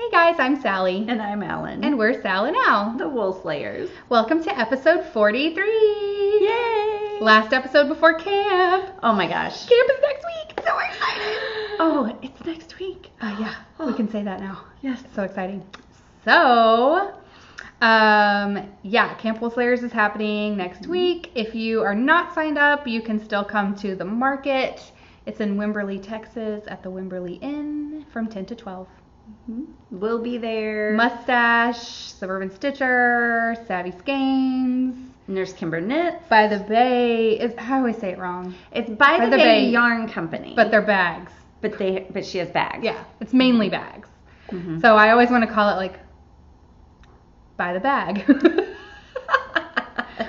Hey guys, I'm Sally. And I'm Allyn. And we're Sal and Al, the Wool Slayers. Welcome to episode 43. Yay! Last episode before camp. Oh my gosh. Camp is next week. So excited. Oh, it's next week. Yeah, we can say that now. Yes. So exciting. So, Camp Wool Slayers is happening next week. If you are not signed up, you can still come to the market. It's in Wimberley, Texas at the Wimberley Inn from 10 to 12. Mm-hmm. We'll be there. Mustache, Suburban Stitcher, Savvy Skeins, Nurse Kimber Knits. By the Bay. I always say it wrong. It's by the Bay Yarn Company. But they're bags. But she has bags. Yeah, it's mainly bags. Mm-hmm. So I always want to call it like By the Bag.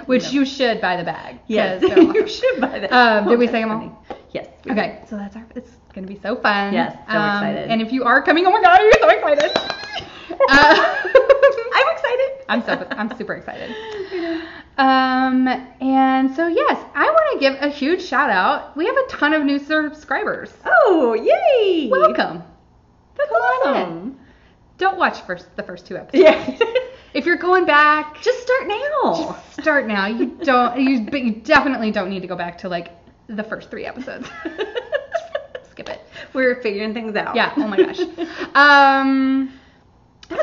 Which you should buy the bag. Yes, you should buy that. Did we say them all? Yes. Okay, so it's going to be so fun. Yes, so excited. And if you are coming, oh my God, are you so excited? I'm excited. I'm super excited. And so yes, I want to give a huge shout out. We have a ton of new subscribers. Oh, yay! Welcome. That's awesome. Don't watch the first 2 episodes. Yeah. If you're going back, just start now. Start now. But you definitely don't need to go back to like the first 3 episodes. Skip it. We're figuring things out. Yeah. Oh my gosh. So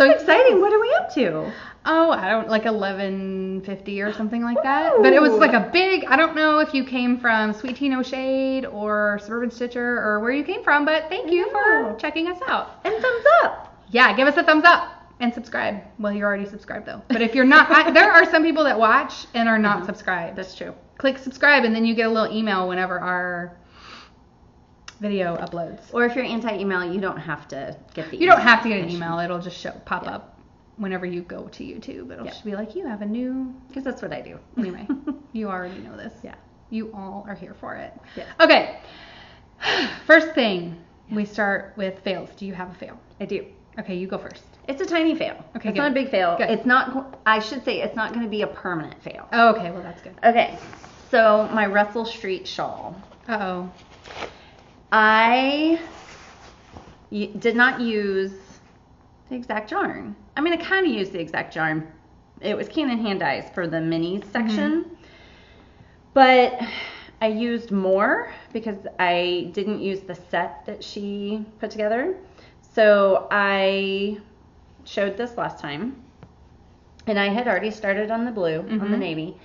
exciting. What are we up to? Oh, I don't like 1150 or something like that. But it was like a big. I don't know if you came from Sweet Tea No Shade or Suburban Stitcher or where you came from, but thank you for checking us out. And thumbs up. Yeah, give us a thumbs up. And subscribe. Well, you're already subscribed though. But if you're not, there are some people that watch and are not subscribed. That's true. Click subscribe and then you get a little email whenever our video uploads. Or if you're anti-email, you don't have to get the email. You don't have to get an email. It'll just pop up whenever you go to YouTube. It'll just be like, you have a new... Because that's what I do. Anyway, you already know this. Yeah. You all are here for it. Yes. Okay. First thing, we start with fails. Do you have a fail? I do. Okay, you go first. It's a tiny fail. Okay, it's not a big fail. Good. It's not, I should say, it's not going to be a permanent fail. Oh, okay, well that's good. Okay, so my Russell Street shawl. Uh-oh. I did not use the exact yarn. I mean, I kind of used the exact yarn. It was Cannon hand dyes for the minis section. Mm-hmm. But I used more because I didn't use the set that she put together. So I showed this last time, and I had already started on the blue, on the navy.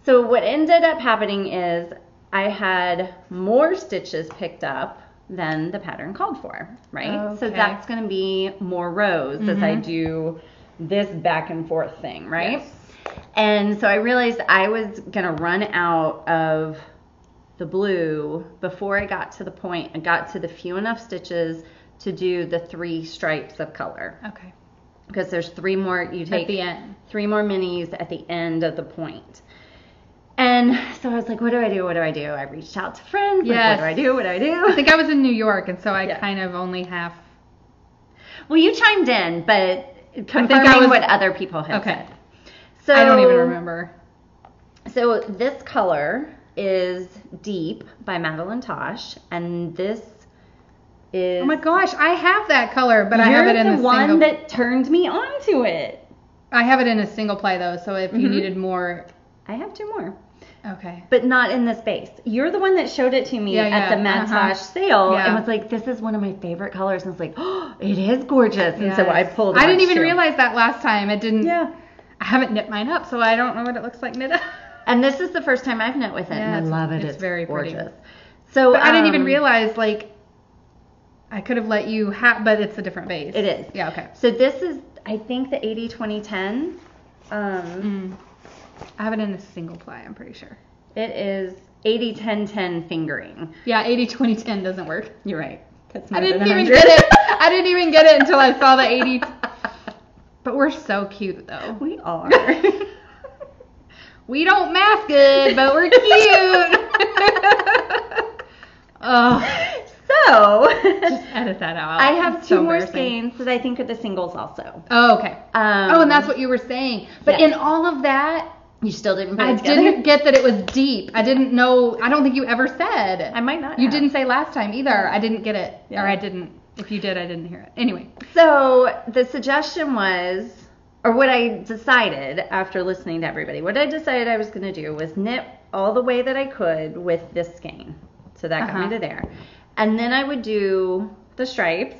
So what ended up happening is I had more stitches picked up than the pattern called for, right? Okay. So that's going to be more rows as I do this back and forth thing, right? Yes. And so I realized I was going to run out of the blue before I got to the point. I got to the few enough stitches to do the 3 stripes of color. Okay. Because there's 3 more, you take at the end. 3 more minis at the end of the point. And so I was like, what do I do? What do I do? I reached out to friends. Yes. Like, what do I do? What do I do? I think I was in New York, and so I kind of only half. Well, you chimed in, but confirming what other people had said. So I don't even remember. So this color is Deep by Madeline Tosh, and this is... Oh my gosh, I have that color, but I have it in the one that turned me onto it. I have it in a single ply though, so if you needed more... I have 2 more. Okay. But not in this base. You're the one that showed it to me at the Mad Tosh sale and was like, this is one of my favorite colors. And I was like, oh, it is gorgeous. And so I pulled it. I didn't even realize that last time. It didn't. Yeah. I haven't knit mine up, so I don't know what it looks like knit up. And this is the first time I've knit with it. Yeah, and I love it. It's very gorgeous. Pretty. So but I didn't even realize, like, I could have let you have, but it's a different base. It is. Yeah, okay. So this is, I think, the 80-20-10. I have it in a single ply, I'm pretty sure. It is 80-10-10 fingering. Yeah, 80-20-10 doesn't work. You're right. That's I didn't even get it. I didn't even get it until I saw the 80. But we're so cute, though. We are. We don't math good, but we're cute. Oh. So, just edit that out. I have 2 more skeins that I think are the singles also. Oh, okay. And that's what you were saying. But in all of that, you still didn't put it together? I didn't get that it was deep. I didn't know. I don't think you ever said. I might not You have. didn't say last time either. I didn't get it. Yeah. Or I didn't If you did, I didn't hear it. Anyway. So the suggestion was, or what I decided after listening to everybody, what I decided I was going to do was knit all the way that I could with this skein. So that got me to there. And then I would do the stripes.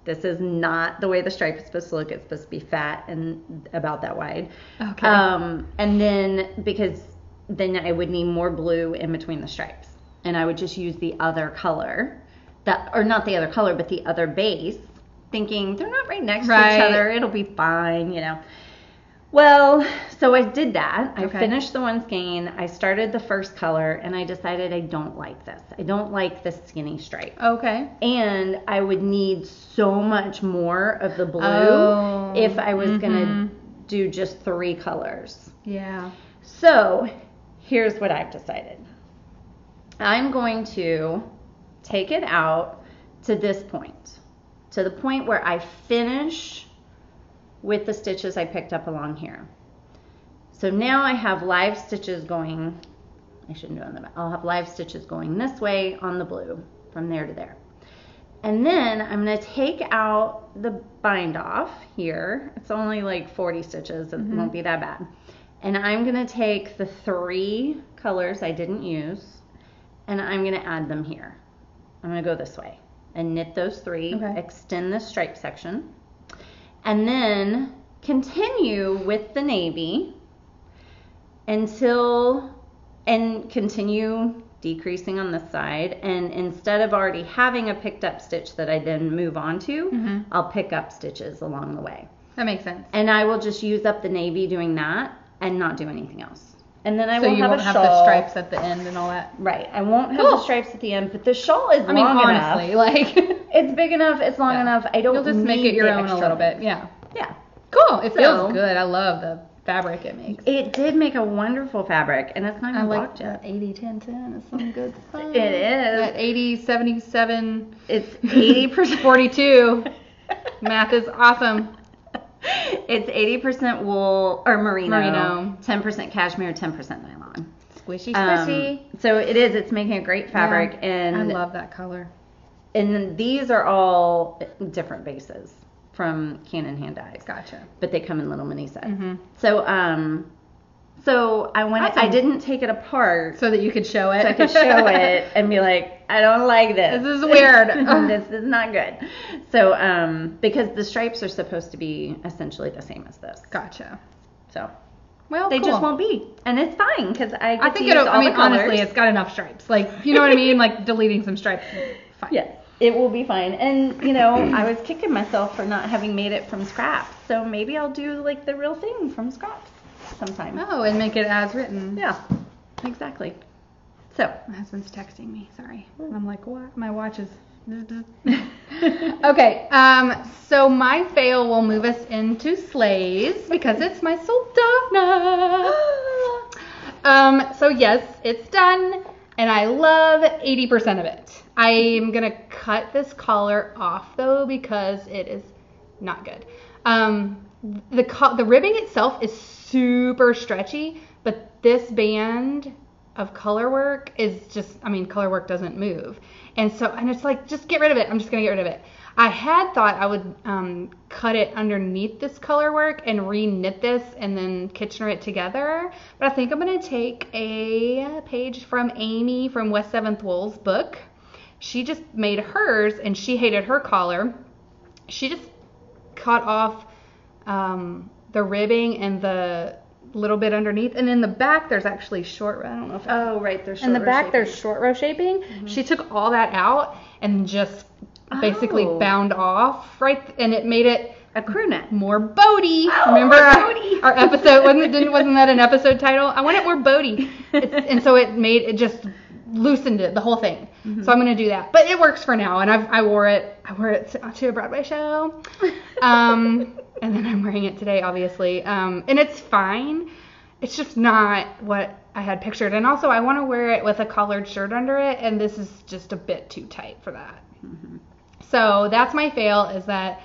This is not the way the stripe is supposed to look. It's supposed to be fat and about that wide. Okay. And then, because then I would need more blue in between the stripes. And I would just use the other color, or not the other color, but the other base, thinking they're not right next to each other. It'll be fine, you know. Well, so I did that. I finished the one skein. I started the first color, and I decided I don't like this. I don't like this skinny stripe. Okay. And I would need so much more of the blue if I was going to do just 3 colors. Yeah. So here's what I've decided. I'm going to take it out to this point, to the point where I finish with the stitches I picked up along here. So now I have live stitches going, I shouldn't do it on the back. I'll have live stitches going this way on the blue from there to there. And then I'm going to take out the bind off here. It's only like 40 stitches. It won't be that bad. And I'm going to take the 3 colors I didn't use, and I'm going to add them here. I'm going to go this way and knit those 3, extend the stripe section, and then continue with the navy and continue decreasing on this side. And instead of already having a picked up stitch that I then move on to, I'll pick up stitches along the way. That makes sense. And I will just use up the navy doing that and not do anything else. And then I so will you have won't a have shawl. the stripes at the end and all that. Right. I won't have the stripes at the end, but the shawl is long honestly, enough. like It's big enough. It's long enough. I don't. You'll just make it your own a little bit. Yeah. Yeah. Cool. It feels good. I love the fabric it makes. It did make a wonderful fabric, and it's not even like that 80-10-10. It's some good stuff. It is. That 80-77. It's 80% 42. Math is awesome. It's 80% wool or merino, 10% cashmere, 10% nylon. Squishy, squishy. So it is. It's making a great fabric, and I love that color. And these are all different bases from Cannon Hand Dyes. Gotcha. But they come in little mini sets. So I went. I didn't take it apart so that you could show it. So I could show it and be like, I don't like this. This is weird. This is not good. So because the stripes are supposed to be essentially the same as this. Gotcha. So. Well, they just won't be, and it's fine because I think it'll. I mean, honestly, it's got enough stripes. Like, you know what I mean? Like deleting some stripes. Fine. Yes, it will be fine. And you know, I was kicking myself for not having made it from scraps. So maybe I'll do like the real thing from scraps sometime. Oh, and make it as written. Yeah, exactly. So my husband's texting me. Sorry, I'm like, what? My watch is. Okay, so my fail will move us into sleighs because it's my Soldana. So yes, it's done, and I love 80% of it. I'm gonna cut this collar off though because it is not good. The ribbing itself is super stretchy, but this band of color work is just, I mean, color work doesn't move. And it's like, just get rid of it. I'm just going to get rid of it. I had thought I would cut it underneath this color work and re-knit this and then Kitchener it together. But I think I'm going to take a page from Amy from West 7th Wool's book. She just made hers and she hated her collar. She just cut off the ribbing and the little bit underneath, and in the back there's actually short. I don't know if there's short in the back shaping. There's short row shaping. Mm-hmm. She took all that out and just basically bound off and it made it a crew neck, more boaty. Remember our episode? Wasn't that an episode title? I want it more boaty, and so it just loosened it, the whole thing. Mm-hmm. So I'm gonna do that, but it works for now, and I wore it to a Broadway show. And then I'm wearing it today, obviously. And it's fine. It's just not what I had pictured. And also, I want to wear it with a collared shirt under it, and this is just a bit too tight for that. Mm-hmm. So that's my fail, is that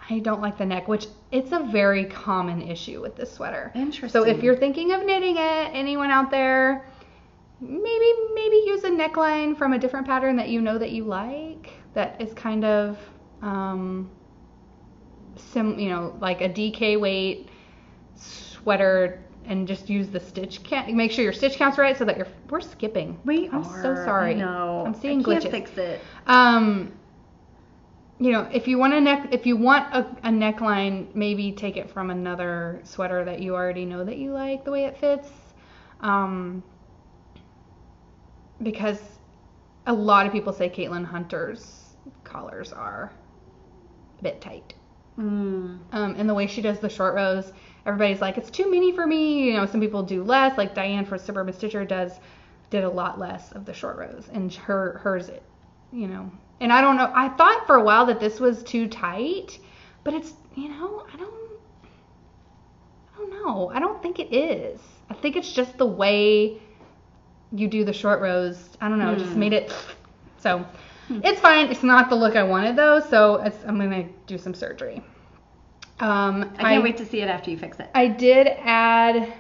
I don't like the neck, which it's a very common issue with this sweater. Interesting. So if you're thinking of knitting it, anyone out there, maybe use a neckline from a different pattern that you know that you like, that is kind of like a DK weight sweater, and just use the stitch count. Make sure your stitch count's right so that we're skipping. I'm so sorry. No, I'm seeing I can't glitches. fix it. If you want a neckline, maybe take it from another sweater that you already know that you like the way it fits. Because a lot of people say Caitlin Hunter's collars are a bit tight. And the way she does the short rows, everybody's like, it's too mini for me. Some people do less. Like Diane for Suburban Stitcher did a lot less of the short rows, and hers, And I don't know. I thought for a while that this was too tight, but it's, I don't know. I don't think it is. I think it's just the way you do the short rows. I don't know. It just made it. So it's fine. It's not the look I wanted though. So I'm going to do some surgery. I can't wait to see it after you fix it. I did add,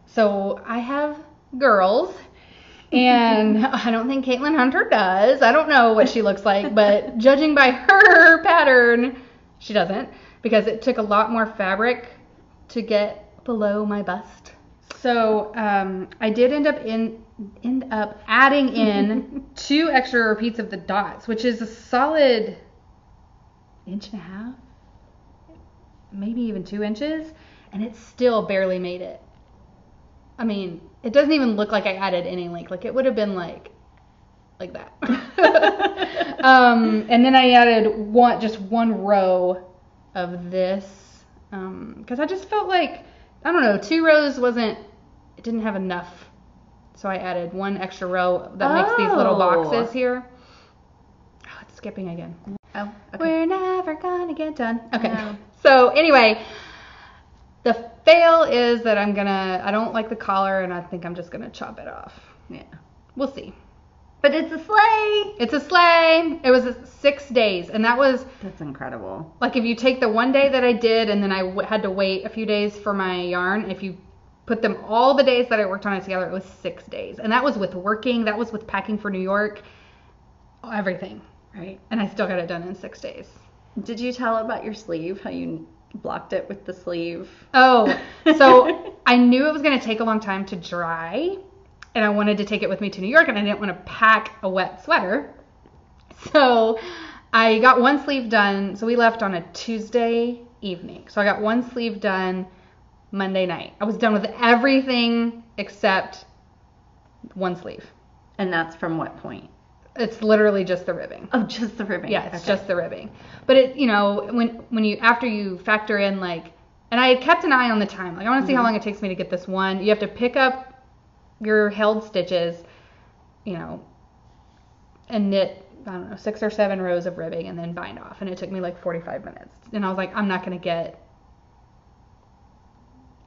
so I have girls. And I don't think Caitlin Hunter does. I don't know what she looks like, but judging by her pattern, she doesn't, because it took a lot more fabric to get below my bust. So I did end up adding in 2 extra repeats of the dots, which is a solid 1.5 inches, maybe even 2 inches, and it still barely made it. I mean, it doesn't even look like I added any link. Like it would have been like that. And then I added just one row of this because I just felt like, I don't know, 2 rows it didn't have enough. So I added 1 extra row that makes these little boxes here. Oh, it's skipping again. Oh, okay. We're never gonna get done. Okay. No. So anyway, the fail is that I don't like the collar, and I think I'm just gonna chop it off. Yeah. We'll see. But it's a sleigh. It's a sleigh. It was 6 days, and that's incredible. Like if you take the 1 day that I did, and then I had to wait a few days for my yarn, if you put them all the days that I worked on it together, it was 6 days. And that was with working, that was with packing for New York, everything. Right. And I still got it done in 6 days. Did you tell about your sleeve, how you blocked it with the sleeve? Oh, so I knew it was going to take a long time to dry, and I wanted to take it with me to New York, and I didn't want to pack a wet sweater. So I got 1 sleeve done. So we left on a Tuesday evening. So I got 1 sleeve done Monday night. I was done with everything except 1 sleeve. And that's from what point? It's literally just the ribbing. Oh, just the ribbing. Yeah, it's just the ribbing. But it, when you, after you factor in and I had kept an eye on the time. Like I want to see how long it takes me to get this one. You have to pick up your held stitches, and knit, I don't know, 6 or 7 rows of ribbing and then bind off. And it took me like 45 minutes. And I was like, I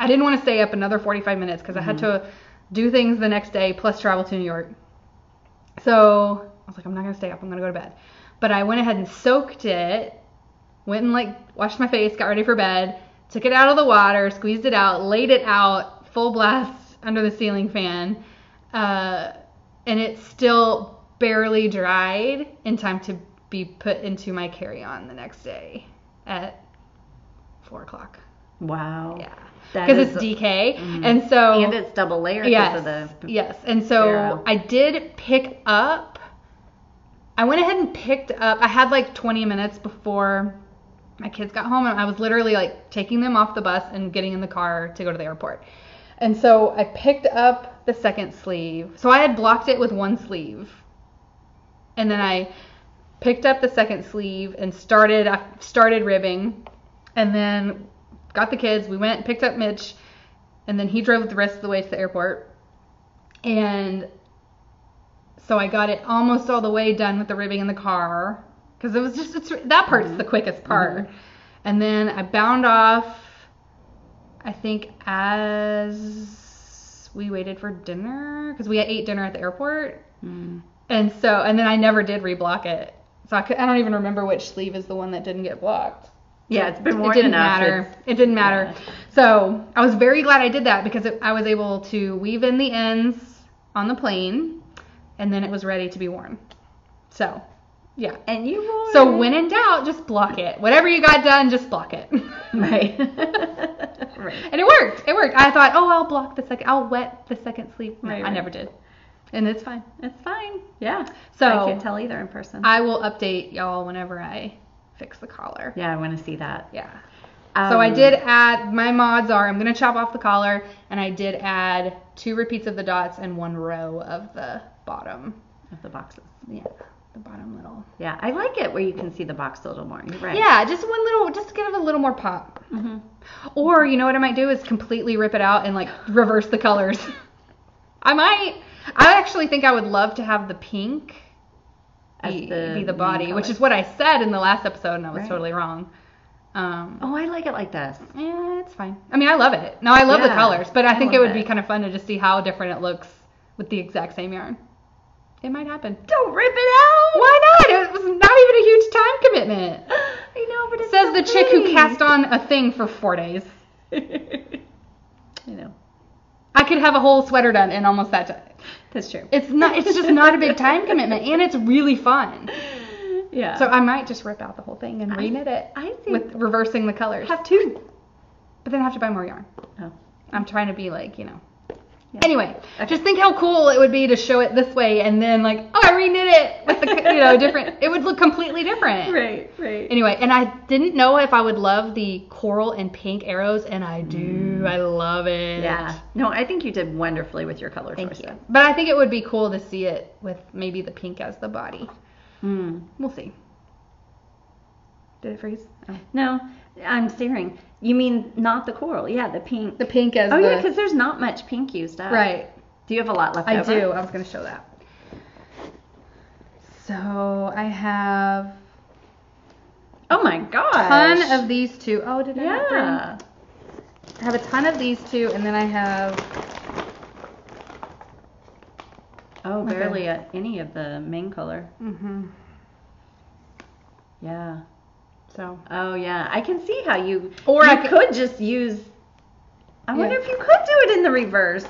didn't want to stay up another 45 minutes because I had to do things the next day plus travel to New York. So I was like, I'm not going to stay up. I'm going to go to bed. But I went ahead and soaked it, went and washed my face, got ready for bed, took it out of the water, squeezed it out, laid it out full blast under the ceiling fan. And it still barely dried in time to be put into my carry-on the next day at 4 o'clock. Wow. Yeah. Because it's DK. And it's double layered. Yes. And so I did pick up. I went ahead and picked up. I had 20 minutes before my kids got home, and I was literally taking them off the bus and getting in the car to go to the airport. And so I picked up the 2nd sleeve. So I had blocked it with 1 sleeve. And then I picked up the 2nd sleeve and started ribbing. And then got the kids. We went, picked up Mitch, and then he drove the rest of the way to the airport. And so I got it almost all the way done with the ribbing in the car, because it was that part's the quickest part. And then I bound off, I think, as we waited for dinner, because we ate dinner at the airport. And then I never did reblock it. So I don't even remember which sleeve is the one that didn't get blocked. Yeah, it's been worn enough. It didn't matter. Yeah. So I was very glad I did that, because I was able to weave in the ends on the plane, and then it was ready to be worn. So Yeah. And you wore So it. when in doubt, just block it. Whatever you got done, just block it. Right. Right. And it worked. It worked. I thought, oh, I'll wet the second sleeve. No, Right, I right. never did. And it's fine. It's fine. Yeah. So I can't tell either in person. I will update y'all whenever I fix the collar. Yeah, I want to see that. Yeah. So I did add, my mods are, I'm going to chop off the collar, and I did add 2 repeats of the dots and 1 row of the bottom. Of the boxes. Yeah, the bottom little. Yeah, I like it where you can see the box a little more. You're right. Yeah, just to give it a little more pop. Mm-hmm. Or, you know what I might do is completely rip it out and like reverse the colors. I actually think I would love to have the pink be the body, which is what I said in the last episode, and I was totally wrong. I like it like this. Yeah, it's fine. I mean, I love it. No, I love the colors, but I think it would be it. kind of fun to just see how different it looks with the exact same yarn. It might happen. Don't rip it out. Why not? It was not even a huge time commitment. I know, but it Says the chick who cast on a thing for 4 days. I know. I could have a whole sweater done in almost that time. That's true. It's just not a big time commitment, and it's really fun. Yeah. So I might just rip out the whole thing and reknit it with reversing the colors. Have 2. But then I have to buy more yarn. Oh. I'm trying to be like, Yeah. Okay. Anyway, just think how cool it would be to show it this way and then like, oh, I reknit it with the, different. It would look completely different. Right. Anyway, and I didn't know if I would love the coral and pink arrows, and I do. I love it. Yeah. No, I think you did wonderfully with your color choices. Thank you. But I think it would be cool to see it with maybe the pink as the body. We'll see. Did it freeze? Oh. No, I'm staring. You mean not the coral? Yeah, the pink. The pink as yeah, because there's not much pink used up. Right. Do you have a lot left I over? do. I was going to show that. So I have Oh my gosh. a ton of these 2. Oh, did I not bring? Yeah. I have a ton of these 2, and then I have barely any of the main color. Yeah. So. Oh yeah, I can see how you. Or you I could just use. I wonder if you could do it in the reverse.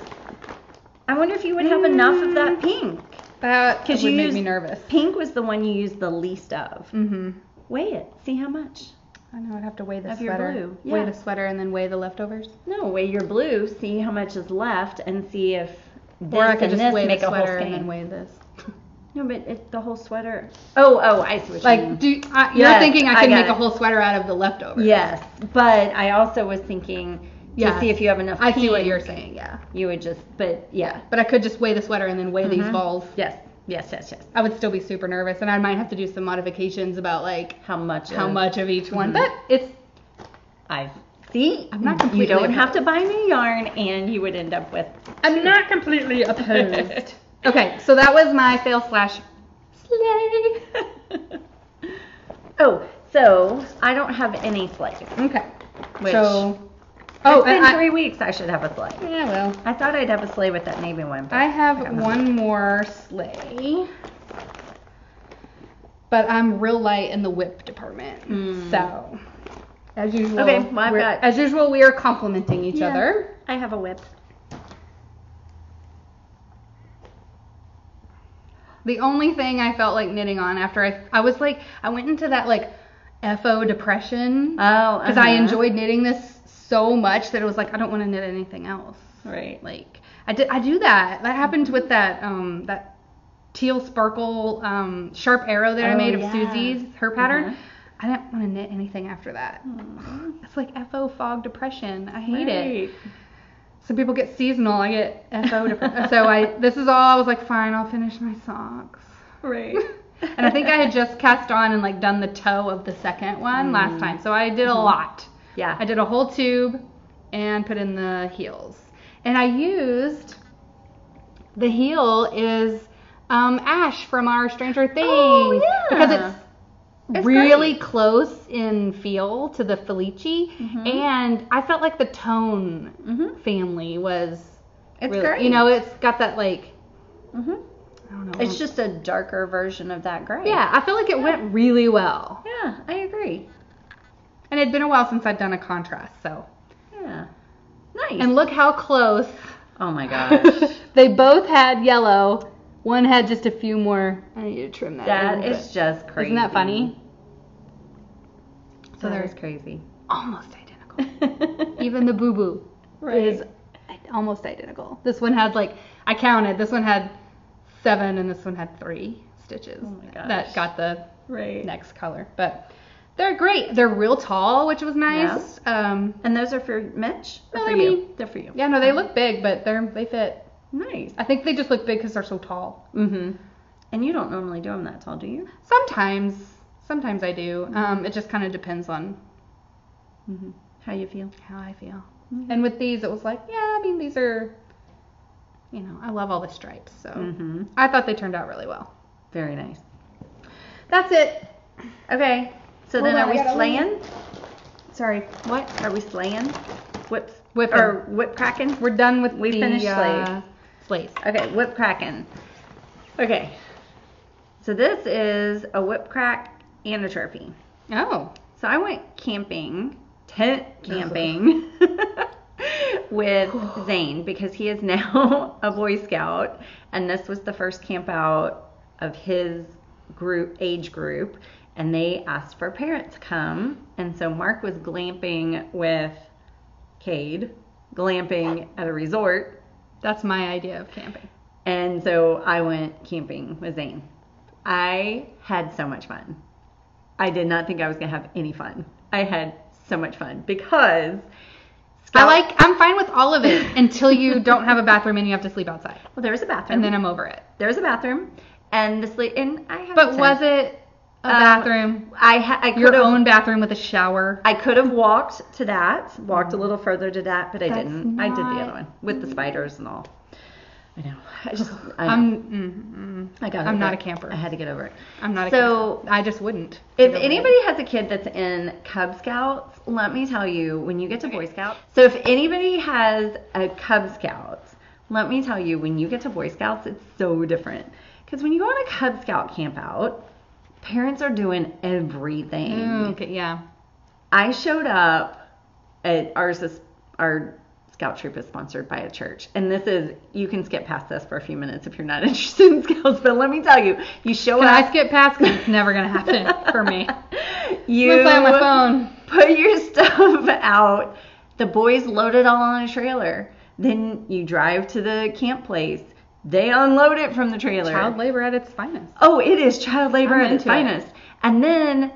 I wonder if you would have enough of that pink. That would make me nervous. Pink was the one you used the least of. Mm-hmm. Weigh it. See how much. I know I'd have to weigh the Of sweater. your blue. Weigh Yeah. the sweater and then weigh the leftovers. No, weigh your blue. See how much is left, and see if this Or I could and just this weigh make the a whole sweater skein. and then weigh this. No, but the whole sweater. Oh, I see what you mean. Like, you're thinking I could make a whole sweater out of the leftovers. Yes, but I also was thinking to see if you have enough I see what pink, you're saying, yeah. You would just, but yeah. But I could just weigh the sweater and then weigh these balls. Yes. I would still be super nervous, and I might have to do some modifications about like How much of each one. But it's I'm not completely You don't opposed. have to buy new yarn, and you would end up with. I'm not completely opposed. Okay, so that was my fail / slay. Oh, so I don't have any sleighs. Okay. Which So it's been 3 weeks. I should have a sleigh. Yeah, well. I thought I'd have a sleigh with that navy one. I have one more sleigh. But I'm real light in the whip department. So, as usual, we are complimenting each other. I have a whip. The only thing I felt like knitting on after I was like, I went into that like FO depression. Oh, because I enjoyed knitting this so much that it was like, I don't want to knit anything else. Right. Like, I do that. That happened with that teal sparkle sharp arrow that I made of Susie's, her pattern. I didn't want to knit anything after that. It's like FO fog depression. I hate it. Some people get seasonal. I get FO depression. So I was like, fine, I'll finish my socks. Right. And I think I had just cast on and like done the toe of the second one last time. So I did a lot. Yeah. I did a whole tube and put in the heels. And I used, the heel is Ash from our Stranger Things. Oh, yeah. Because it's really close in feel to the Felici. And I felt like the tone family was really, great. You know, it's got that like, I don't know. It's just a darker version of that gray. Yeah, I feel like it went really well. Yeah, I agree. And it'd been a while since I'd done a contrast, so. Yeah. Nice. And look how close. Oh my gosh. They both had yellow One had just a few more. I need to trim that. That is just crazy. Isn't that funny? So that they're is crazy. almost identical. Even the boo-boo is almost identical. This one had I counted, this one had 7 and this one had 3 stitches. Oh my gosh. That got the Right. next color. But they're great. They're real tall, which was nice. And those are for Mitch? Or No, for I you? mean- They're for you. Yeah, no, they look big, but they fit. Nice. I think they just look big because they're so tall. Mm-hmm. And you don't normally do them that tall, do you? Sometimes I do. It just kind of depends on How you feel? how I feel. And with these, it was these are, I love all the stripes. So I thought they turned out really well. Very nice. That's it. Okay. So then are we slaying? Sorry, what? Are we slaying? Whip cracking? We're done with We the finished slays. Okay, whip cracking. Okay. So this is a whip crack and a trophy. Oh. So I went tent camping with Zane because he is now a Boy Scout, and this was the first camp out of his age group, and they asked for parents to come, and so Mark was glamping with Cade, glamping at a resort. That's my idea of camping. And so I went camping with Zane. I had so much fun. I did not think I was going to have any fun. I had so much fun because I'm fine with all of it until you don't have a bathroom and you have to sleep outside. Well, there was a bathroom. And then I'm over it. There was a bathroom and I have But was it a bathroom? I Your own bathroom with a shower? I could have walked to that, walked a little further to that, but I didn't. I did the other one with the spiders and all. I know. I'm not a camper. I had to get over it. I'm not a camper. I just wouldn't. If anybody has a kid that's in Cub Scouts, let me tell you, when you get to Boy Scouts, so if anybody has a Cub Scouts, let me tell you, when you get to Boy Scouts, it's so different. Because when you go on a Cub Scout camp out, parents are doing everything. Okay, yeah. I showed up at our Scout troop is sponsored by a church, and you can skip past this for a few minutes if you're not interested in Scouts, but let me tell you, you show up. I skip past because it's never going to happen for me. You play on my phone. Put your stuff out. The boys load it all on a trailer. Then you drive to the camp place. They unload it from the trailer. Child labor at its finest. Oh, it is child labor at its finest. And then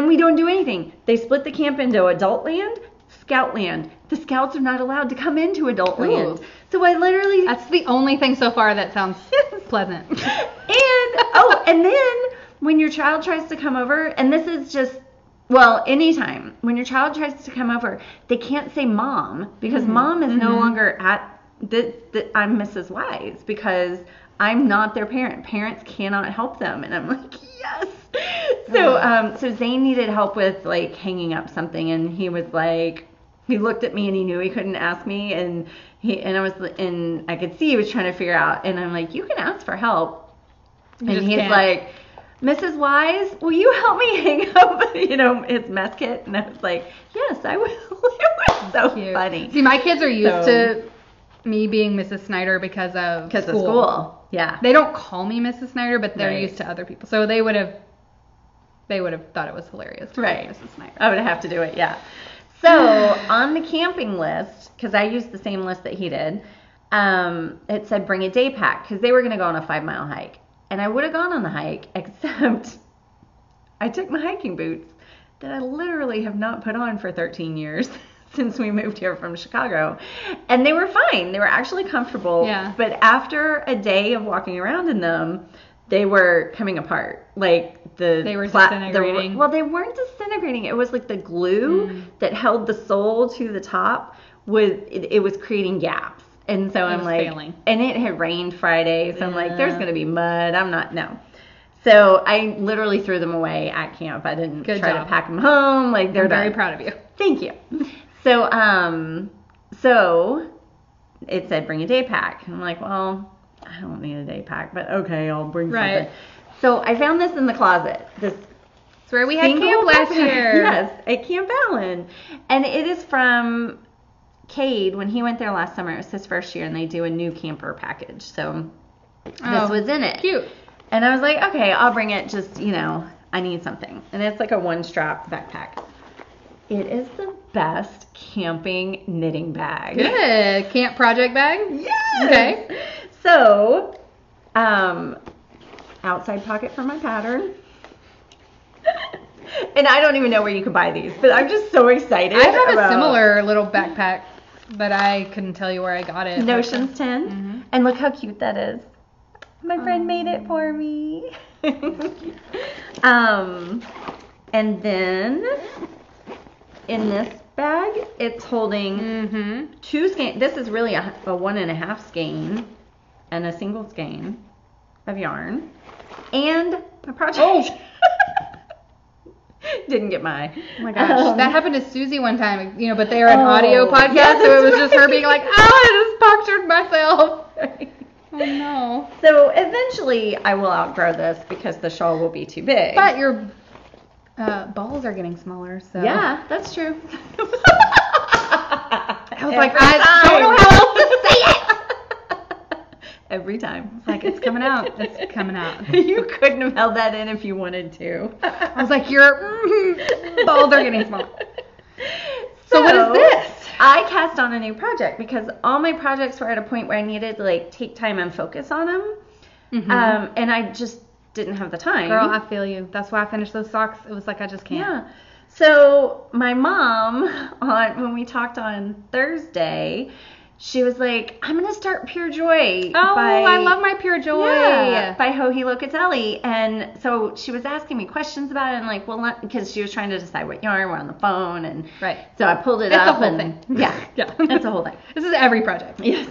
we don't do anything. They split the camp into adult land, Scout land. The Scouts are not allowed to come into adult land. So I literally... That's the only thing so far that sounds pleasant. And then when your child tries to come over, and this is just, anytime, when your child tries to come over, they can't say mom, because mom is no longer at, I'm Mrs. Wise, because I'm not their parent. Parents cannot help them. And I'm like, yes. So Zane needed help with hanging up something, and he was like, he looked at me and he knew he couldn't ask me, and I could see he was trying to figure out, and I'm like, you can ask for help. And he's like, Mrs. Wise, will you help me hang up, his mess kit? And I was like, yes, I will. It was so funny. See, my kids are used to me being Mrs. Snyder because of school. Yeah. They don't call me Mrs. Snyder, but they're used to other people. So they would have thought it was hilarious to be Mrs. Snyder. I would have to do it, yeah. So on the camping list, because I used the same list that he did, it said bring a day pack because they were going to go on a 5-mile hike. And I would have gone on the hike, except I took my hiking boots that I literally have not put on for 13 years since we moved here from Chicago. And they were fine. They were actually comfortable. Yeah. But after a day of walking around in them, they were coming apart. They were disintegrating. Well, they weren't disintegrating. It was like the glue that held the sole to the top was creating gaps. And so I'm like, failing. And it had rained Friday, so I'm like, there's going to be mud. No. So I literally threw them away at camp. I didn't try to pack them home. They're I'm very proud of you. Thank you. So it said bring a day pack. And I'm like, well, I don't need a day pack, but okay, I'll bring something. So I found this in the closet. It's where we had camp last year. Yes, at Camp Allyn. And it is from Cade. When he went there last summer, it was his first year, and they do a new camper package. So this was in it. Cute. And I was like, okay, I'll bring it. Just, I need something. And it's like a one-strap backpack. It is the best camping knitting bag. Good. Camp project bag? Yes. Okay. So, outside pocket for my pattern. And I don't even know where you can buy these, but I'm just so excited. I have a similar little backpack, but I couldn't tell you where I got it. Notions 10. Mm-hmm. And look how cute that is. My friend made it for me. And then in this bag, it's holding 2 skein. This is really a 1.5 skein and a single skein of yarn. And my project. Oh! Didn't get my. Oh my gosh. That happened to Susie one time, but they were an audio podcast, so it was just her being like, I just punctured myself. Oh no. So eventually I will outgrow this because the shawl will be too big. But your balls are getting smaller, so. Yeah, that's true. I was like, I don't know how else to say it. Every time. It's like, it's coming out. It's coming out. You couldn't have held that in if you wanted to. I was like, your balls are getting smaller. So what is this? I cast on a new project because all my projects were at a point where I needed to take time and focus on them. Mm-hmm. And I just didn't have the time. Girl, I feel you. That's why I finished those socks. It was like, I just can't. Yeah. So my mom, when we talked on Thursday, she was like, I'm going to start Pure Joy. Oh, I love my Pure Joy. Yeah, by Joji Locatelli. And so she was asking me questions about it, and because she was trying to decide what yarn. We're on the phone, and right. So I pulled it up. It's the whole thing. Yeah, yeah, it's the whole thing. This is every project. Yes.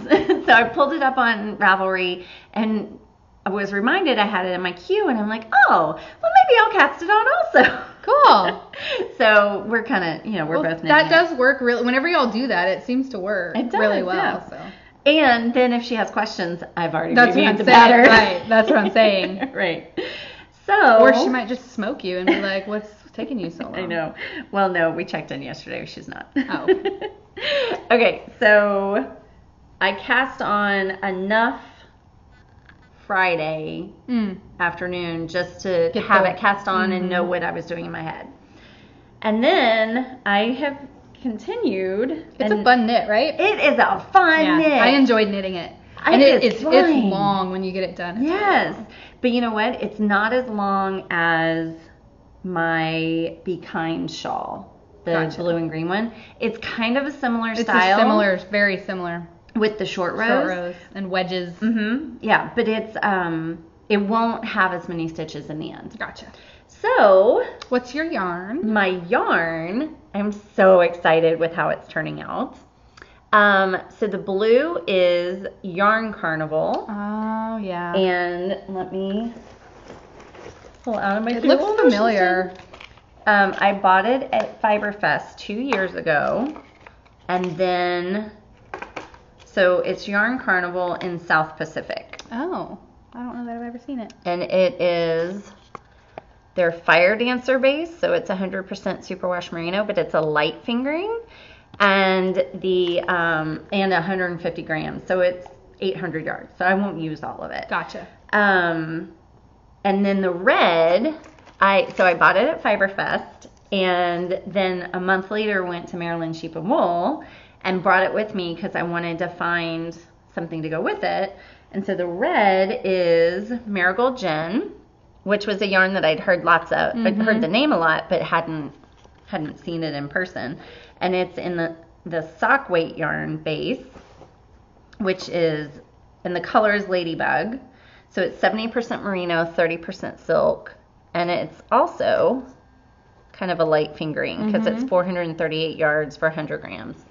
So I pulled it up on Ravelry, and I was reminded I had it in my queue, and I'm like, oh, well, maybe I'll cast it on also. Cool. So we're kind of, we're both knitting. That does work really. Whenever y'all do that, it seems to work really well. Yeah. So. And then if she has questions, I've already reviewed the pattern. pattern. Right. That's what I'm saying. Right. So. Or she might just smoke you and be like, what's taking you so long? I know. Well, no, we checked in yesterday. She's not. Oh. Okay. So I cast on enough Friday afternoon just to have it cast on and know what I was doing in my head. And then I have continued. It's a fun knit, right? It is a fun knit. I enjoyed knitting it. And it's long when you get it done. Yes. But you know what? It's not as long as my Be Kind shawl, the blue and green one. It's kind of a similar style. It's very similar. With the short rows. Short rows and wedges. Mm-hmm. Yeah, but it's it won't have as many stitches in the end. Gotcha. So, what's your yarn? My yarn, I'm so excited with how it's turning out. So the blue is Yarn Carnival. Oh, yeah. And let me pull out of my It looks familiar. I bought it at Fiber Fest 2 years ago. And then, so it's Yarn Carnival in South Pacific. Oh, I don't know that I've ever seen it. And it is their Fire Dancer base, so it's 100% superwash merino, but it's a light fingering, and and 150 grams, so it's 800 yards. So I won't use all of it. Gotcha. And then the red, I bought it at Fiber Fest, and then a month later went to Maryland Sheep and Wool and brought it with me because I wanted to find something to go with it. And so the red is Marigold Gin, which was a yarn that I'd heard lots of. Mm-hmm. I'd heard the name a lot, but hadn't seen it in person. And it's in the sock weight yarn base, which is, and the color is Ladybug. So it's 70% merino, 30% silk, and it's also kind of a light fingering because it's 438 yards for 100 grams.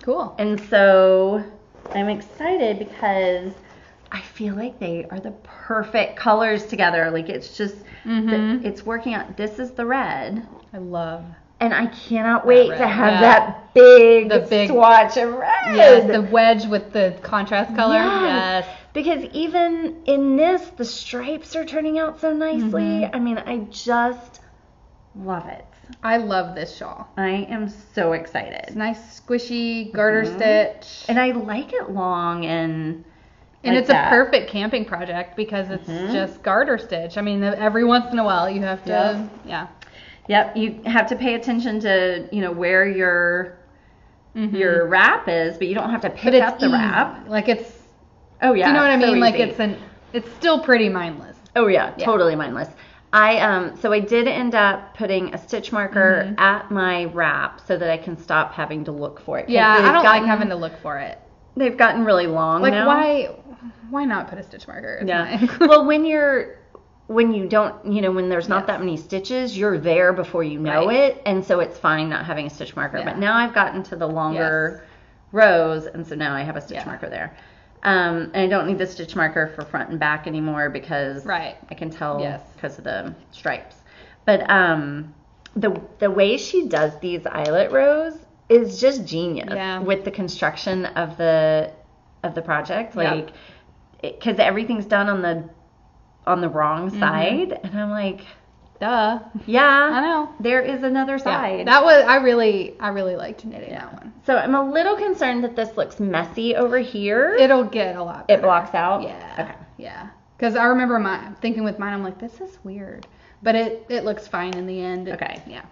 Cool. And so I'm excited because I feel like they are the perfect colors together. Like it's just, it's working out. This is the red. I love. And I cannot wait to have that big swatch of red. Yes, the wedge with the contrast color. Yes. Because even in this, the stripes are turning out so nicely. I mean, I just love it. I love this shawl. I am so excited. It's nice, squishy garter stitch. And I like it long and, And like it's that. a perfect camping project because it's just garter stitch. I mean, every once in a while you have to, Yep, you have to pay attention to, where your wrap is, but you don't have to pick up the wrap. Like it's, oh yeah, do you know what I so mean? Like easy. it's still pretty mindless. Oh yeah, totally mindless. So I did end up putting a stitch marker at my wrap so that I can stop having to look for it. Yeah, I don't like having to look for it. They've gotten really long like now. Why not put a stitch marker? It's Yeah. fine. Well, when you don't, when there's not that many stitches, you're there before you know it, and so it's fine not having a stitch marker. But now I've gotten to the longer rows, and so now I have a stitch marker there. And I don't need the stitch marker for front and back anymore because I can tell because of the stripes. But the way she does these eyelet rows is just genius with the construction of the project, like because everything's done on the wrong side, and I'm like, duh. Yeah, I know. There is another side. Yeah, that was I really liked knitting that one. So I'm a little concerned that this looks messy over here. It'll get a lot better. It blocks out. Yeah. Okay. Yeah. Because I remember thinking with mine, I'm like, this is weird, but it looks fine in the end. Okay. Yeah.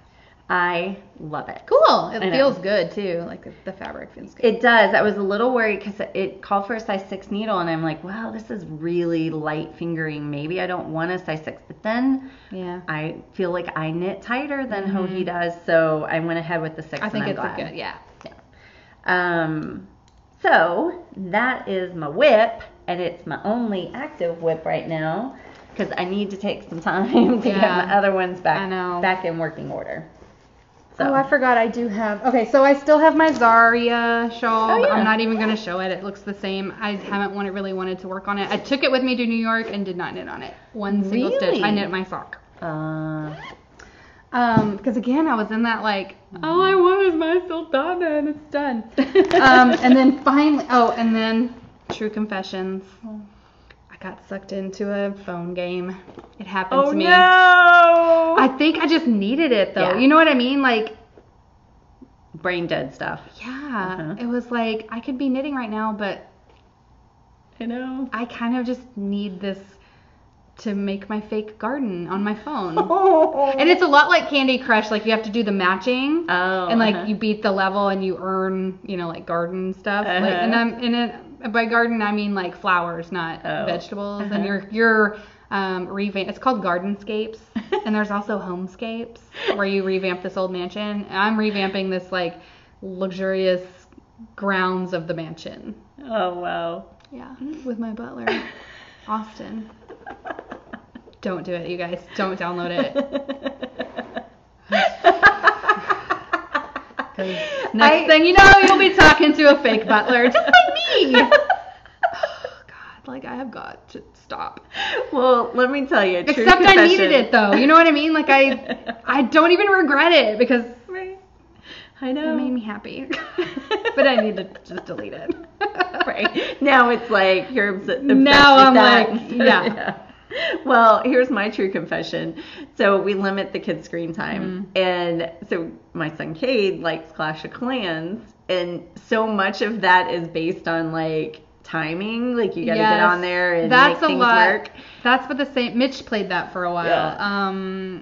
I love it. Cool. It feels good too. Like the fabric feels good. It does. I was a little worried because it called for a size 6 needle, and I'm like, wow, this is really light fingering. Maybe I don't want a size 6. But then I feel like I knit tighter than how he does, so I went ahead with the 6. I think and it's I'm glad. a good. Yeah. So that is my whip, and it's my only active whip right now because I need to take some time to get my other ones back in working order. So. Oh, I forgot I do have. Okay, so I still have my Zaria shawl. Oh, yeah. I'm not even going to show it. It looks the same. I haven't really wanted to work on it. I took it with me to New York and did not knit on it. One single stitch. I knit my sock. Because again, I was in that like, all I want is my sultana and it's done. And then finally, and then true confessions. I got sucked into a phone game. It happened to me. Oh no! I think I just needed it though. Yeah. You know what I mean? Like brain dead stuff. Yeah. It was like I could be knitting right now, but I know. I kind of just need this to make my fake garden on my phone. And it's a lot like Candy Crush. Like you have to do the matching. And like you beat the level and you earn, like garden stuff. Like, and I'm in it. By garden, I mean like flowers, not vegetables. And you're revamp. It's called Gardenscapes, and there's also Homescapes where you revamp this old mansion. And I'm revamping this like luxurious grounds of the mansion. Oh wow. Yeah, with my butler, Austin. Don't do it, you guys. Don't download it. Next thing you know, you'll be talking to a fake butler, just like me. Oh, God, like I have got to stop. Well, let me tell you. Except I needed it though. You know what I mean? Like I don't even regret it because I know it made me happy. But I need to just delete it. Right now, it's like you're obsessed now with I'm that. like, yeah. Well, here's my true confession. So we limit the kids' screen time. And so my son Cade likes Clash of Clans. And so much of that is based on like timing. Like you got to get on there and make things work. That's what Mitch played that for a while. Yeah.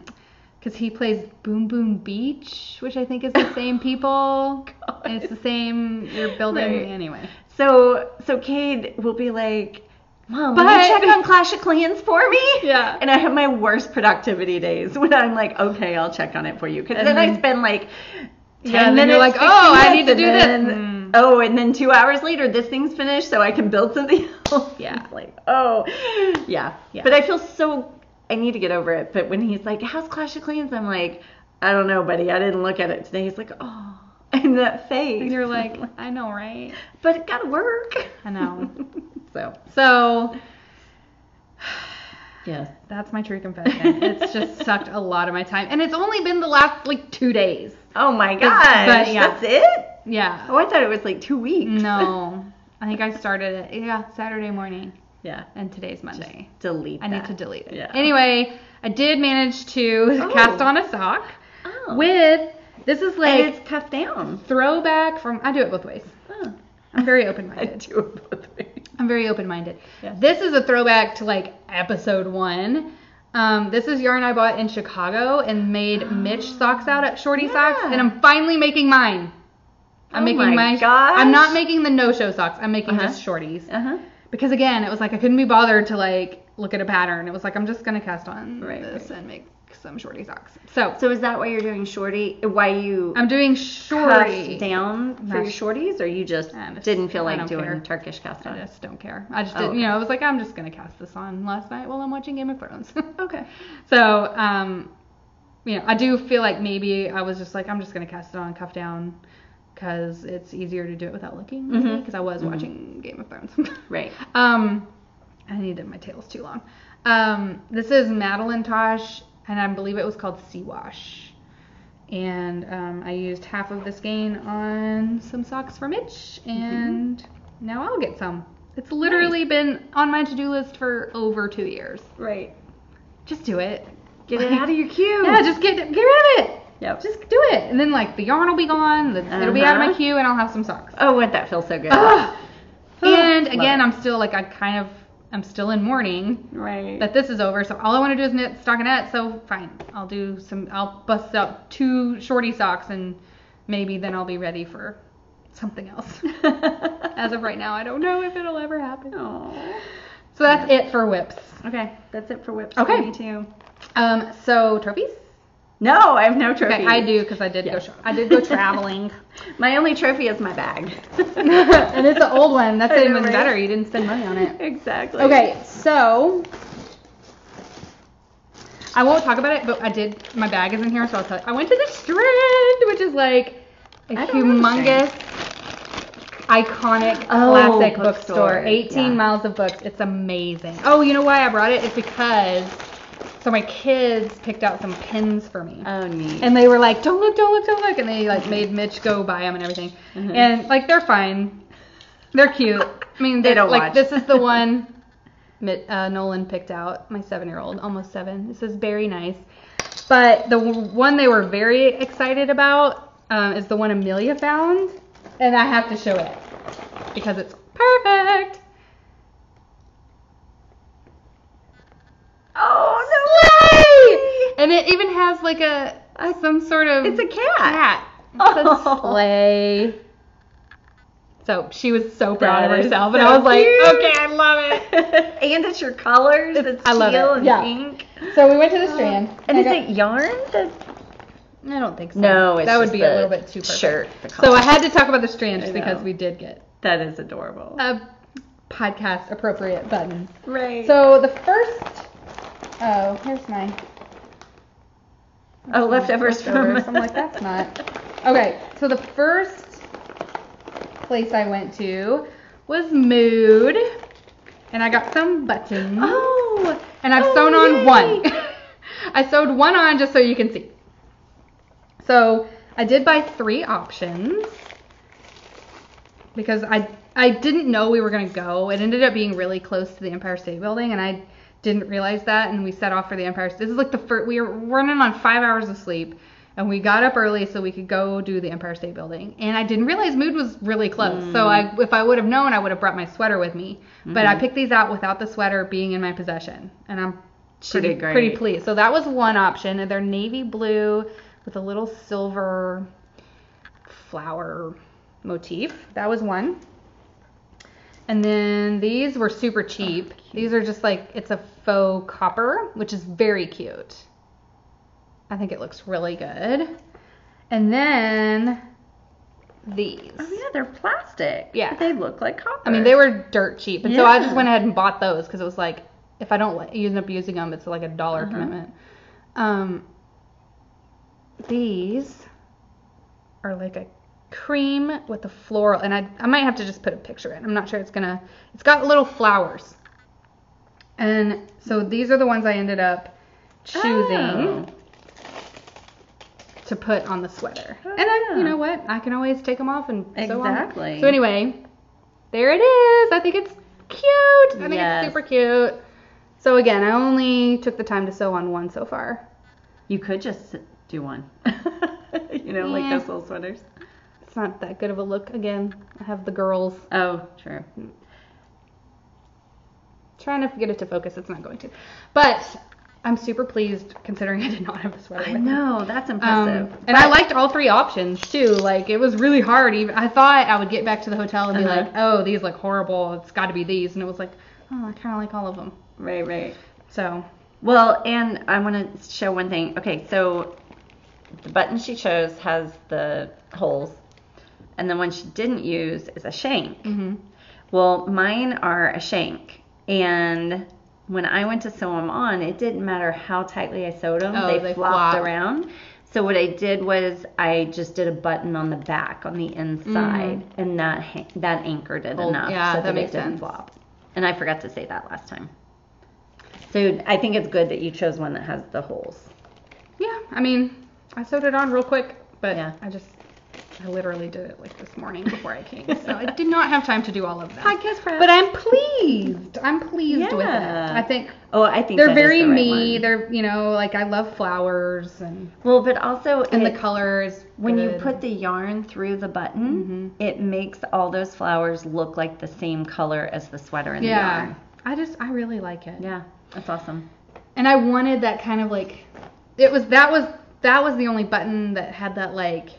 Because he plays Boom Boom Beach, which I think is the same people. And it's the same, you're building anyway. So Cade will be like, Mom, will you check on Clash of Clans for me? Yeah. And I have my worst productivity days when I'm like, okay, I'll check on it for you. Because then I spend like 10 minutes. You're like, I need to do this. Oh, and then 2 hours later, this thing's finished, so I can build something else. Yeah. Like, yeah. But I feel I need to get over it. But when he's like, how's Clash of Clans? I'm like, I don't know, buddy. I didn't look at it today. He's like, oh. And that face. And you're like, I know, right? But it gotta work. I know. So yes, that's my true confession. It's just sucked a lot of my time, and it's only been the last like 2 days. Oh my gosh, but that's it? Yeah. Oh, I thought it was like 2 weeks. No, I think I started it Saturday morning. Yeah. And today's Monday. Just delete that. I need to delete it. Yeah. Anyway, I did manage to cast on a sock with this is like and it's cuffed down. Throwback from I do it both ways. Oh. I'm very open-minded. I do it both ways. I'm very open-minded. Yeah. This is a throwback to like episode 1. This is yarn I bought in Chicago and made Mitch socks out at Shorty Socks, and I'm finally making mine. I'm making my gosh. I'm not making the no-show socks. I'm making just Shorties. Because again, it was like I couldn't be bothered to like look at a pattern. It was like I'm just gonna cast on this and make some Shorty socks. So is that why you're doing Shorty? Why you? I'm doing Shorty Cuffed down for your Shorties, or you just didn't feel like doing Turkish cast on? I just don't care. I just didn't. I was like, I'm just gonna cast this on last night while I'm watching Game of Thrones. Okay. So, I do feel like maybe I was just like, I'm just gonna cast it on cuff down because it's easier to do it without looking. Because I was watching Game of Thrones. Right. I needed my tails too long. This is Madeline Tosh, and I believe it was called Sea Wash. And I used half of this skein on some socks for Mitch, and now I'll get some. It's literally been on my to-do list for over 2 years. Right. Just do it. Get it out of your queue. Yeah, just get rid of it. Yep. Just do it. And then like the yarn will be gone, it'll be out of my queue, and I'll have some socks. Oh, wouldn't that feel so good? And again, I'm still like, I'm still in mourning that this is over. So all I want to do is knit stockinette. So fine, I'll bust out 2 Shorty socks, and maybe then I'll be ready for something else. As of right now, I don't know if it'll ever happen. Aww. So that's it for whips. Okay, that's it for whips. Okay. For me too. So trophies? No, I have no trophies. Okay, I do because I did go traveling. My only trophy is my bag. And it's an old one. That's even better. You didn't spend money on it. Exactly. Okay, so I won't talk about it, but my bag is in here, so I'll tell you. I went to the Strand, which is like a humongous, iconic, classic bookstore. 18 miles of books. It's amazing. Oh, you know why I brought it? It's because my kids picked out some pins for me. Oh, neat. And they were like, don't look. And they like made Mitch go buy them and everything. And like, they're fine. They're cute. I mean, they don't like, watch. This is the one Nolan picked out, my 7-year-old, almost 7. This is very nice. But the one they were very excited about is the one Amelia found. And I have to show it because it's perfect. Oh, no way! And it even has like some sort of... It's a cat. It's a sleigh. So she was so proud of herself. And so I was like, cute. okay, I love it. And it's your colors. It's teal and pink. So we went to the Strand. And is it yarn? I don't think so. No, it's that would be a little bit too perfect. Shirt. So I had to talk about the Strand just because we did get... That is adorable. A podcast appropriate button. Right. So the first... Oh, here's mine. Leftovers from... I'm like, that's not... Okay, so the first place I went to was Mood, and I got some buttons. Oh! And I've sewn on one. I sewed one on just so you can see. So I did buy 3 options because I didn't know we were going to go. It ended up being really close to the Empire State Building, and I didn't realize that, and we set off for the Empire State. This is like the first, we were running on 5 hours of sleep, and we got up early so we could go do the Empire State Building. And I didn't realize Mood was really close. So if I would have known, I would have brought my sweater with me. But I picked these out without the sweater being in my possession, and I'm pretty pleased. So that was one option, and they're navy blue with a little silver flower motif. That was one. And then these were super cheap. These are just like, it's a faux copper, which is very cute. I think it looks really good. And then these. Oh yeah, they're plastic. Yeah. But they look like copper. I mean, they were dirt cheap. And so I just went ahead and bought those because it was like, if I don't end up using them, it's like $1 commitment. These are like a cream with a floral, and I might have to just put a picture in. I'm not sure it's got little flowers. And so these are the ones I ended up choosing to put on the sweater. And you know what? I can always take them off and sew on. Exactly. So anyway, there it is. I think it's cute. I think it's super cute. So again, I only took the time to sew on one so far. You could just do one. Like those little sweaters. It's not that good of a look. Again, I have the girls. Oh, true. trying to get it to focus. It's not going to. But I'm super pleased considering I did not have a sweater. I know, that's impressive. And I liked all 3 options too. Like, it was really hard. Even I thought I would get back to the hotel and be like, oh, these look horrible. It's got to be these. And it was like, oh, I kind of like all of them. Right. So. Well, and I want to show one thing. Okay, so the button she chose has the holes, and the one she didn't use is a shank. Mm-hmm. Well, mine are a shank, and when I went to sew them on, it didn't matter how tightly I sewed them. They flopped around. So what I did was I just did a button on the back, on the inside, and that anchored it enough so that it didn't flop. And I forgot to say that last time. So I think it's good that you chose one that has the holes. Yeah, I mean, I sewed it on real quick, but I literally did it like this morning before I came. So I did not have time to do all of that. Podcast prep. But I'm pleased. with it. I think they're very me. They're, like, I love flowers and but also the colors. When you put the yarn through the button, it makes all those flowers look like the same color as the sweater and the yarn. I really like it. Yeah, that's awesome. And I wanted that kind of like, that was the only button that had that like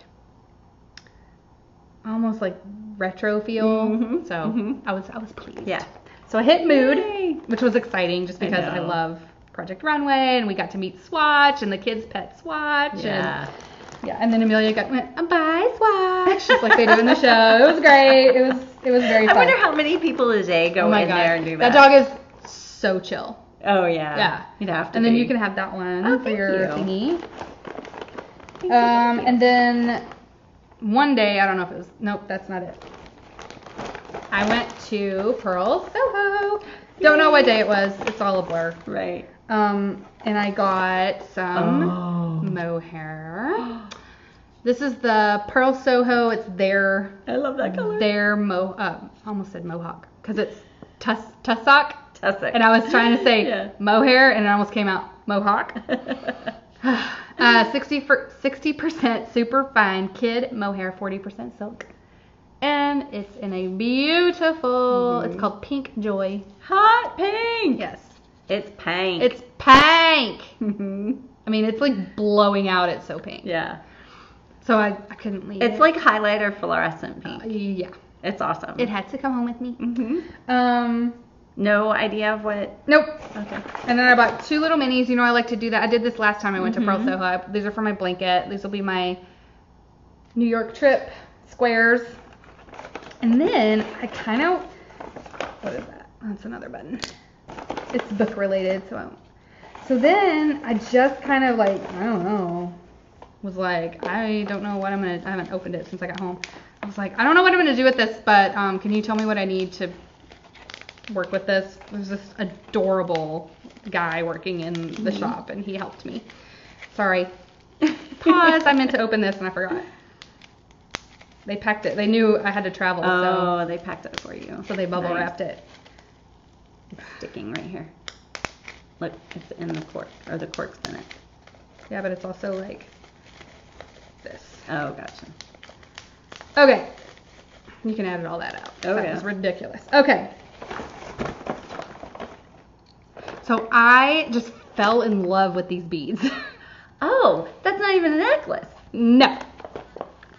almost like retro feel. So I was pleased. Yeah. So I hit mood, which was exciting just because I love Project Runway, and we got to meet Swatch and the kids' pet Swatch. Yeah. And then Amelia went, bye Swatch, just like they do in the show. It was great. It was very fun. I wonder how many people a day go in there and do that. That dog is so chill. Oh yeah. Yeah. You'd have to. And then you can have that one for your thingy. And then one day, I don't know if it was, nope, that's not it. I went to Pearl Soho. Don't know what day it was. It's all a blur. Right. And I got some mohair. This is the Pearl Soho. It's their. I love that color. Their almost said mohawk because it's tussock. Tussock. And I was trying to say mohair, and it almost came out mohawk. 60% super fine kid mohair, 40% silk. And it's in a beautiful, it's called Pink Joy. Hot pink. Yes. It's pink. It's pink. I mean, it's like blowing out. It's so pink. Yeah. So I couldn't leave It's like highlighter fluorescent pink. Yeah. It's awesome. It had to come home with me. No idea of what? Nope. Okay. And then I bought 2 little minis. I like to do that. I did this last time I went to Pearl Soho. These are for my blanket. These will be my New York trip squares. And then I kind of, what is that? That's another button. It's book related, so then I just kind of like, I don't know, was like, I don't know what I haven't opened it since I got home. I was like, I don't know what I'm going to do with this, but can you tell me what I need to work with this? There's this adorable guy working in the shop, and he helped me. Sorry. Pause. I meant to open this, and I forgot. They packed it. They knew I had to travel. So they packed it for you. So they bubble wrapped it. It's sticking right here. Look, it's in the cork, or the cork's in it. Yeah, but it's also like this. Oh, gotcha. Okay. You can edit all that out. Oh, that was ridiculous. Okay. So I just fell in love with these beads. Oh, that's not even a necklace. No.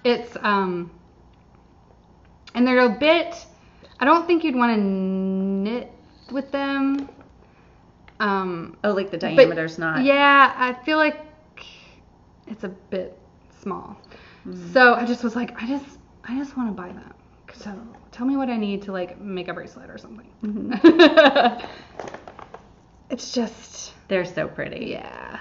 It's, and they're a bit, I don't think you'd want to knit with them. Like the diameter's not. Yeah, I feel like it's a bit small. So I just was like, I just want to buy them. So tell me what I need to like make a bracelet or something. It's just. They're so pretty. Yeah.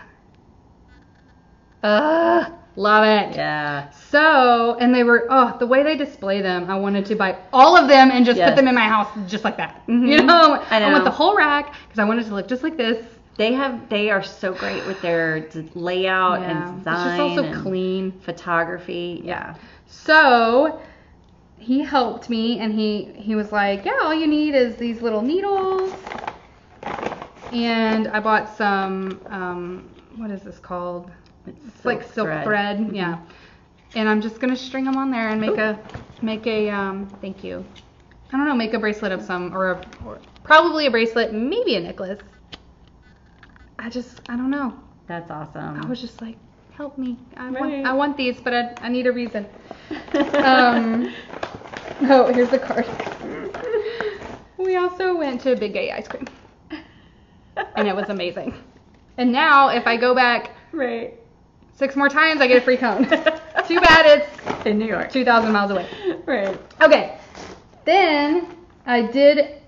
Love it. Yeah. So, and they were, the way they display them, I wanted to buy all of them and just put them in my house just like that. You know? I want the whole rack because I wanted to look just like this. They are so great with their layout and design. It's just also clean. Photography. Yeah. So, he helped me and he was like, yeah, all you need is these little needles. And I bought some, what is this called? It's like silk thread. Yeah. And I'm just gonna string them on there and make a thank you. I don't know, make a bracelet of some or Probably a bracelet, maybe a necklace. I don't know. That's awesome. I was just like, help me. Right. I want these, but I need a reason. Oh, here's the card. We also went to Big Gay Ice Cream. And it was amazing. And now, if I go back Right. 6 more times, I get a free cone. Too bad it's in New York. 2,000 miles away. Right. Okay. Then I did.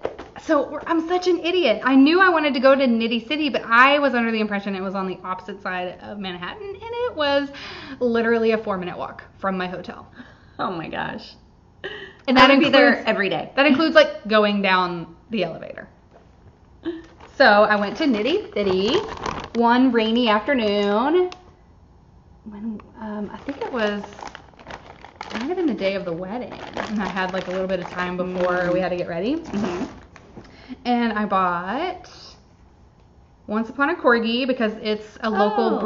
So I'm such an idiot. I knew I wanted to go to Nitty City, but I was under the impression it was on the opposite side of Manhattan, and it was literally a 4-minute walk from my hotel. Oh my gosh. And that I would be there includes every day. That includes like going down the elevator. So I went to Nitty City one rainy afternoon. When I think it was might have been the day of the wedding, and I had like a little bit of time before we had to get ready. Mm-hmm. And I bought Once Upon a Corgi because it's a local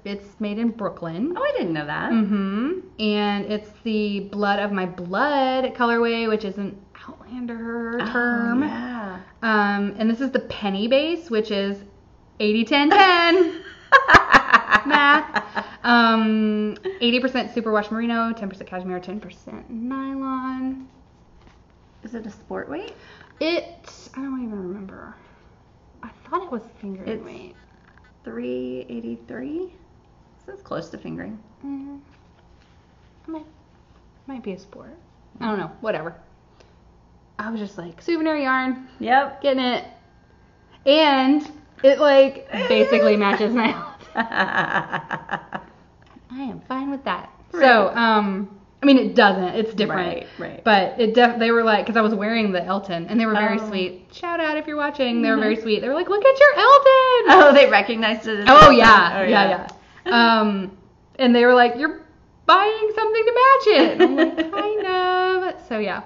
it's made in Brooklyn. Oh, I didn't know that. Mm-hmm. And it's the Blood of My Blood colorway, which is an Outlander term. Oh, yeah. And this is the penny base, which is 80-10-10. Math. 80% superwash merino, 10% cashmere, 10% nylon. Is it a sport weight? I don't even remember. I thought it was fingering It's weight. 383. So it's close to fingering. Might be a sport. I don't know. Whatever. I was just like, souvenir yarn. Yep. Getting it. And it like basically matches my outfit. I am fine with that. Right. So, I mean, it doesn't. It's different. Right. But they were like, because I was wearing the Elton, and they were very sweet. Shout out if you're watching. They were very sweet. They were like, look at your Elton. Oh, they recognized it as Elton. Yeah. Yeah. And they were like, you're buying something to match it. And I'm like, kind of. So, yeah.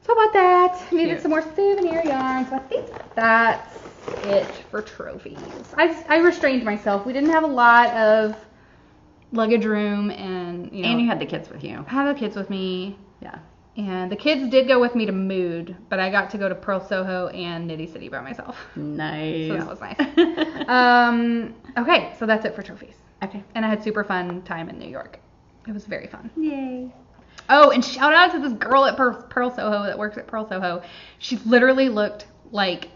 So about that. Needed some more souvenir yarn. So I think that's it for trophies. I restrained myself. We didn't have a lot of luggage room, and you had the kids with you. I had the kids with me. Yeah. And the kids did go with me to Mood, but I got to go to Pearl Soho and Nitty City by myself. Nice. So that was nice. Okay, so that's it for trophies. Okay. And I had super fun time in New York. It was very fun. Yay. Oh, and shout out to this girl at Pearl Soho that works at Pearl Soho. She literally looked like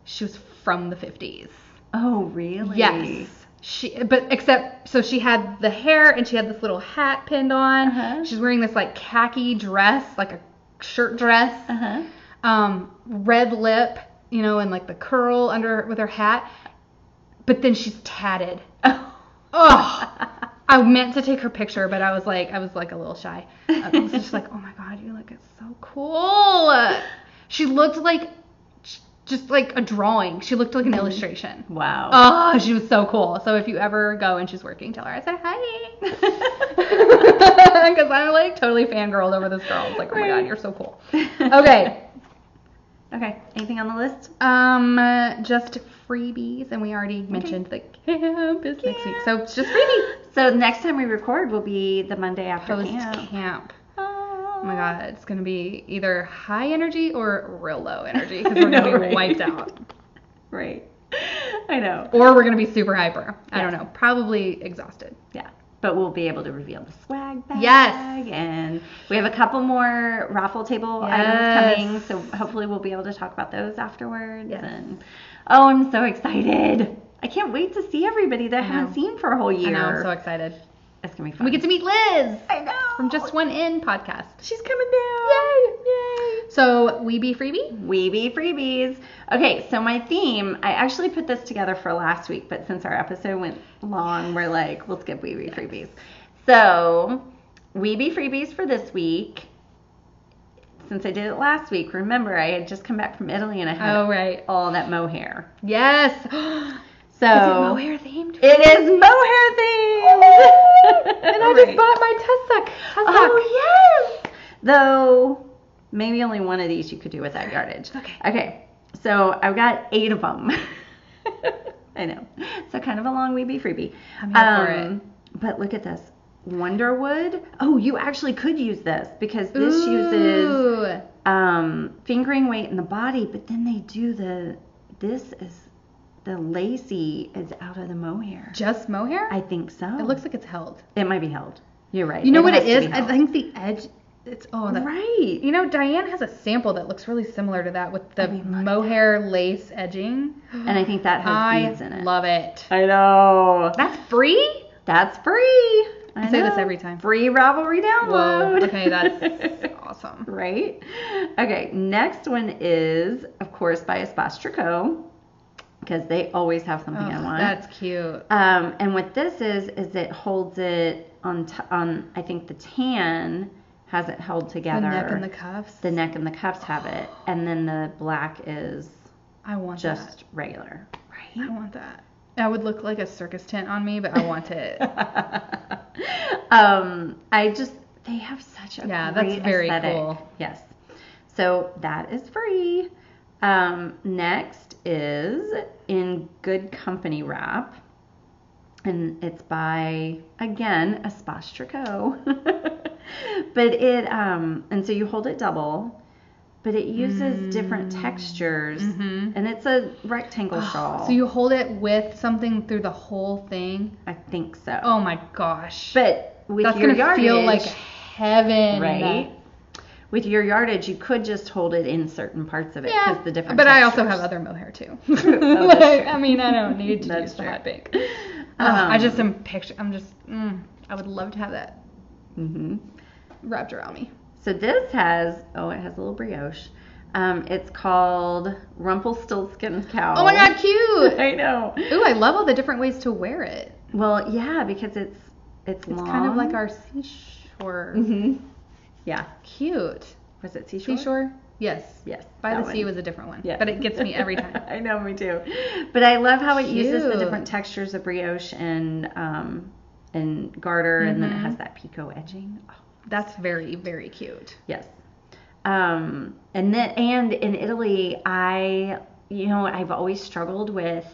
she was from the 50s. Oh, really? Yes. So she had the hair and she had this little hat pinned on. Uh-huh. She's wearing this like khaki dress, like a shirt dress. Uh-huh. Red lip, and like the curl under with her hat. But then she's tatted. Oh. I meant to take her picture, but I was like a little shy. I was just like, oh my God, you look so cool. She looked like just like a drawing. She looked like an illustration. Wow. Oh, she was so cool. So if you ever go and she's working, tell her I said hi. Because I'm like totally fangirled over this girl. I was like, oh my God, you're so cool. Okay. Okay. Anything on the list? Just freebies, and we already mentioned the camp is next week. So it's just freebies. So next time we record will be the Monday after camp. Oh my God, it's going to be either high energy or real low energy because we're going to be wiped out. Right. I know. Or we're going to be super hyper. I don't know. Probably exhausted. Yeah. But we'll be able to reveal the swag bag. Yes. And we have a couple more raffle table items coming. So hopefully we'll be able to talk about those afterwards. Yes. And I'm so excited. I can't wait to see everybody that I haven't seen for a whole year. I know. I'm so excited. It's going to be fun. We get to meet Liz. I know. From Just One In podcast. She's coming down. Yay. So we be freebie? We be freebies. Okay, so my theme, I actually put this together for last week, but since our episode went long, we're like, we'll skip we be freebies. So we be freebies for this week. Since I did it last week, remember I had just come back from Italy and I had all that mohair. Yes. So is it mohair themed? It is mohair themed. Oh, and I just bought my tussock. Oh yes. Though maybe only one of these you could do with that yardage. Okay. So I've got 8 of them. I know. So kind of a long weeby freebie. I'm here for it. But look at this. Wonderwood. Oh, you actually could use this because this uses fingering weight in the body, but then they do the lacy is out of the mohair. Just mohair? I think so. It looks like it's held. It might be held. You're right. You know what it has to is? be I held. think the edge. Right. You know, Diane has a sample that looks really similar to that with the I mean, look. mohair lace edging. And I think that has beads in it. I love it. I know. That's free? That's free. I say this every time. Free Ravelry download. Whoa. Okay, that's awesome. Right? Okay, next one is, of course, by Espace Tricot, because they always have something I want. That's cute. And what this is it holds it on I think the tan has it held together. The neck and the cuffs. The neck and the cuffs have it. And then the black is I want just that. regular. Right? I want that. That would look like a circus tent on me, but I want it. They have such a that's great very aesthetic. cool. Yes. So that is free. Next is In Good Company wrap. And it's by, again, Espace Tricot. But and so you hold it double, but it uses different textures. Mm-hmm. And it's a rectangle shawl. So you hold it with something through the whole thing? I think so. Oh my gosh. But with that's your gonna yardage, feel like heaven. right? With your yardage, you could just hold it in certain parts of it because the different. But textures. I also have other mohair too. That's true. I mean, I don't need to That's use the true. hot pink. I just am I would love to have that wrapped around me. So this has it has a little brioche. It's called Rumpelstiltskin's cowl. Oh my god, cute! I know. Ooh, I love all the different ways to wear it. Well, yeah, because it's long. It's kind of like our seashore. Yeah. Cute. Was it seashore? Seashore? Yes. Yes. By that the sea one. was a different one. Yeah. But it gets me every time. I know, me too. But I love how it uses the Cute. different textures of brioche and garter, and then it has that picot edging. Oh, That's very, very cute. yes. And in Italy, I've always struggled with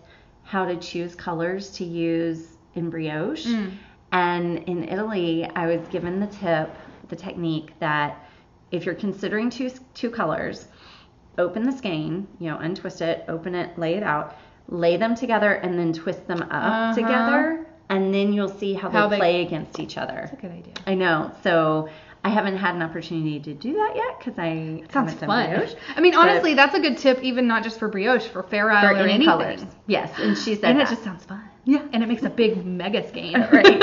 how to choose colors to use in brioche. And in Italy, I was given the technique that if you're considering two colors, open the skein, untwist it, open it, lay it out, lay them together, and then twist them up together, and then you'll see how they play against each other. That's a good idea. I know. So I haven't had an opportunity to do that yet because Sounds haven't done fun. brioche. I mean, honestly, that's a good tip, even not just for brioche, for Fair Isle or any anything. colors. Yes, and she said And that. it just sounds fun. Yeah. And it makes a big mega skein. Right.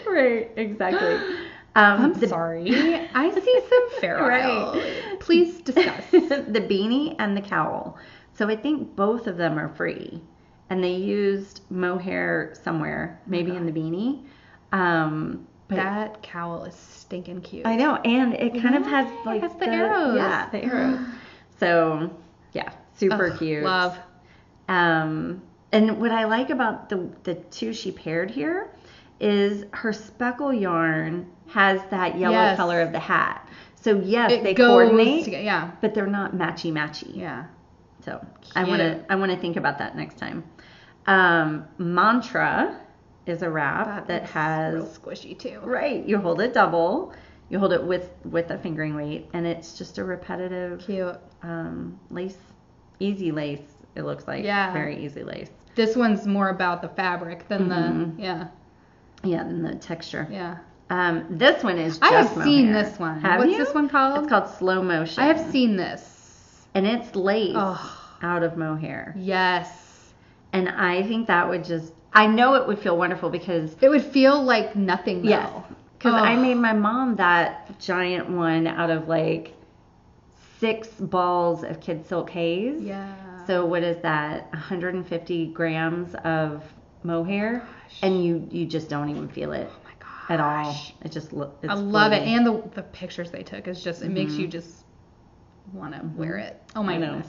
Right, exactly. I'm sorry. I see some Fair Isle. Right. Please discuss. The beanie and the cowl. So I think both of them are free. And they used mohair somewhere, maybe in the beanie. But That cowl is stinking cute. I know, and it kind of has like it has the arrows. Yeah, the arrows. So yeah, super cute. Love. And what I like about the two she paired here is her speckle yarn has that yellow color of the hat. So yes, they coordinate, yeah, but they're not matchy. yeah. So Cute. I want to think about that next time. Mantra is a wrap that has real squishy too. right. You hold it double. You hold it with a fingering weight, and it's just a repetitive Cute. Lace, easy lace. It looks like very easy lace. This one's more about the fabric than Yeah, than the texture. yeah. This one is just I have seen mohair. this one. Have What's you? this one called? It's called Slow Motion. I have seen this. And it's lace Oh. out of mohair. Yes. And I think that would I know it would feel wonderful because It would feel like nothing though. yes, because I made my mom that giant one out of like 6 balls of Kid Silk Haze. Yeah. So what is that? 150 grams of mohair, and you just don't even feel it at all. It just it's I love it, floating. and the pictures they took is just it makes you just want to wear it. Oh my goodness.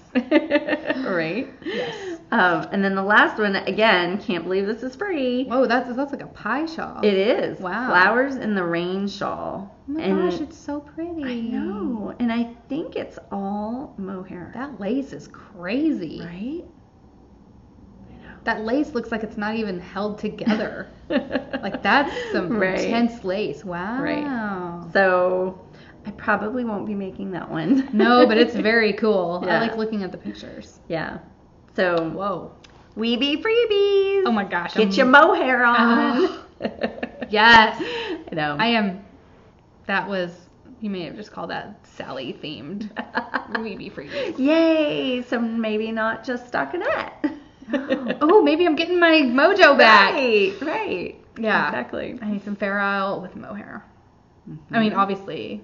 Right? Yes. And then the last one, again, can't believe this is free. Whoa, that's like a pie shawl. It is. Wow. Flowers in the Rain shawl. Oh my and gosh, it's so pretty. I know. And I think it's all mohair. That lace is crazy. Right? That lace looks like it's not even held together. Like that's some Right. intense lace. Wow. Right. So I probably won't be making that one. No, but it's very cool. Yeah. I like looking at the pictures. Yeah. So, whoa. Weebie freebies. Oh my gosh. Get your mohair on. Yes. I know. You may have just called that Sally themed. Weebie freebies. Yay. So maybe not just stockinette. Oh, maybe I'm getting my mojo back. Right. Yeah. Exactly. I need some Fair Isle with mohair. I mean, obviously,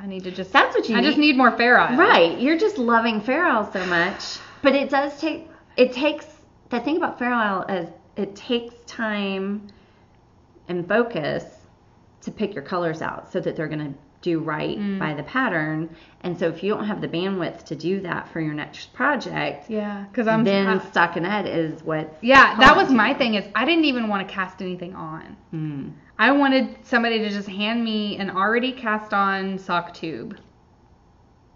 I need to just... That's what you need. I just need more Fair Isle. Right. You're just loving Fair Isle so much. But it does take... The thing about Fair Isle is it takes time and focus to pick your colors out so that they're going to do right by the pattern. And so if you don't have the bandwidth to do that for your next project... Yeah, because then stockinette is what... Yeah, that was my thing is I didn't even want to cast anything on. I wanted somebody to just hand me an already cast on sock tube.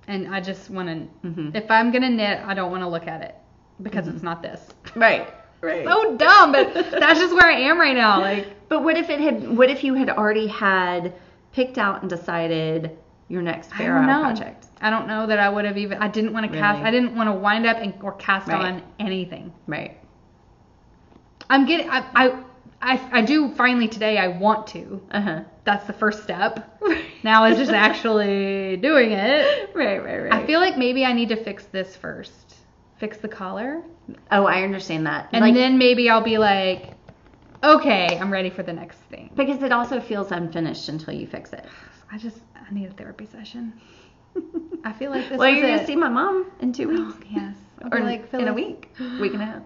And I just want to, if I'm going to knit, I don't want to look at it because it's not this. Right. So dumb, but that's just where I am right now. Like, but what if you had already had picked out and decided your next Fair Isle project? I don't know that I would have even, I didn't want to cast, I didn't want to wind up or cast on anything. Right. I'm getting, I do finally today, I want to. That's the first step. Now it's just actually doing it. Right. I feel like maybe I need to fix this first. Fix the collar. Oh, I understand that. And then maybe I'll be like, okay, I'm ready for the next thing. Because it also feels unfinished until you fix it. I need a therapy session. I feel like this Well, was you're going to see my mom in 2 weeks. Oh, yes. Or like in a week. Week and a half.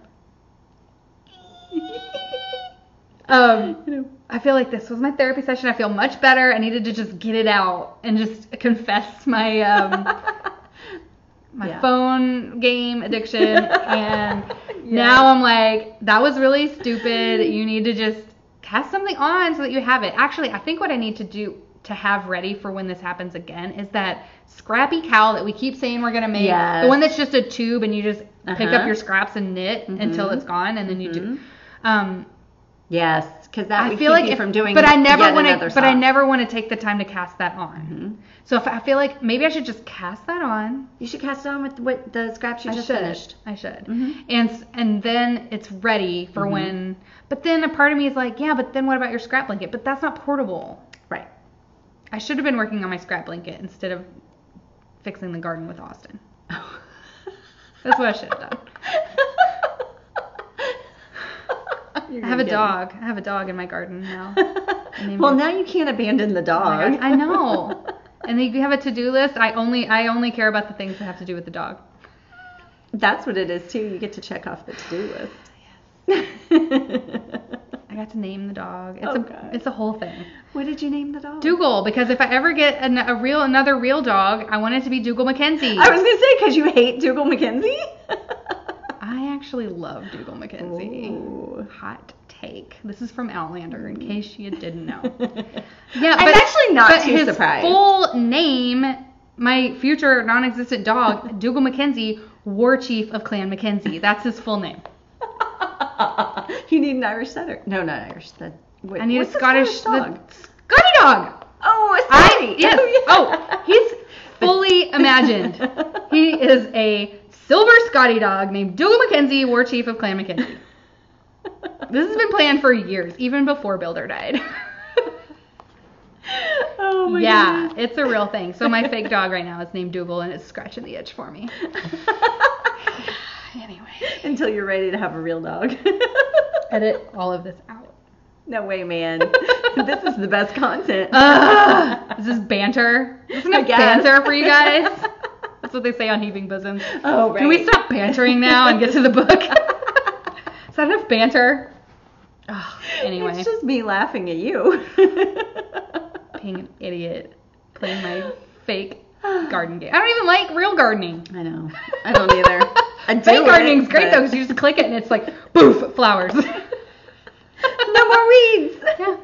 I feel like this was my therapy session. I feel much better. I needed to just get it out and just confess my phone game addiction. And now I'm like, that was really stupid. You need to just cast something on so that you have it. Actually, I think what I need to do to have ready for when this happens again is that scrappy cowl that we keep saying we're going to make. Yes. The one that's just a tube and you just pick up your scraps and knit until it's gone and then you do. Yes, because that would keep like you from doing. But I never want to. But I never want to take the time to cast that on. So I feel like maybe I should just cast that on. You should cast it on with the scraps you just finished. I should. And then it's ready for when. But then a part of me is like, yeah, but then what about your scrap blanket? But that's not portable. Right. I should have been working on my scrap blanket instead of fixing the garden with Austin. That's what I should have done. I have a dog. I have a dog in my garden now. Well, now you can't abandon the dog. I know. And then you have a to-do list. I only care about the things that have to do with the dog. That's what it is too. You get to check off the to-do list. Yes. I got to name the dog. It's a whole thing. What did you name the dog? Dougal, because if I ever get another real dog, I want it to be Dougal Mackenzie. I was gonna say because you hate Dougal Mackenzie. I actually love Dougal Mackenzie. Ooh. Hot take. This is from Outlander, in case you didn't know. Yeah, I'm actually not too surprised. His full name, my future non-existent dog, Dougal Mackenzie, War Chief of Clan Mackenzie. That's his full name. You need an Irish setter. No, not Irish. I need a Scottish dog. Scotty dog. Oh, a Scotty. Yes. Oh, yeah. He's fully imagined. He is a silver Scotty dog named Dougal Mackenzie, War Chief of Clan Mackenzie. This has been planned for years, even before Builder died. Oh my goodness. It's a real thing. So my fake dog right now is named Dougal, and it's scratching the itch for me. Anyway. Until you're ready to have a real dog. Edit all of this out. No way, man. This is the best content. Is this banter? Isn't it banter for you guys? That's what they say on Heaving Bosoms. Oh, right. Can we stop bantering now and get to the book? Is that enough banter? Oh, anyway. It's just me laughing at you. Being an idiot. Playing my fake garden game. I don't even like real gardening. I know. I don't either. Fake gardening's great though, because you just click it and it's like, boof, flowers. No more weeds. Yeah.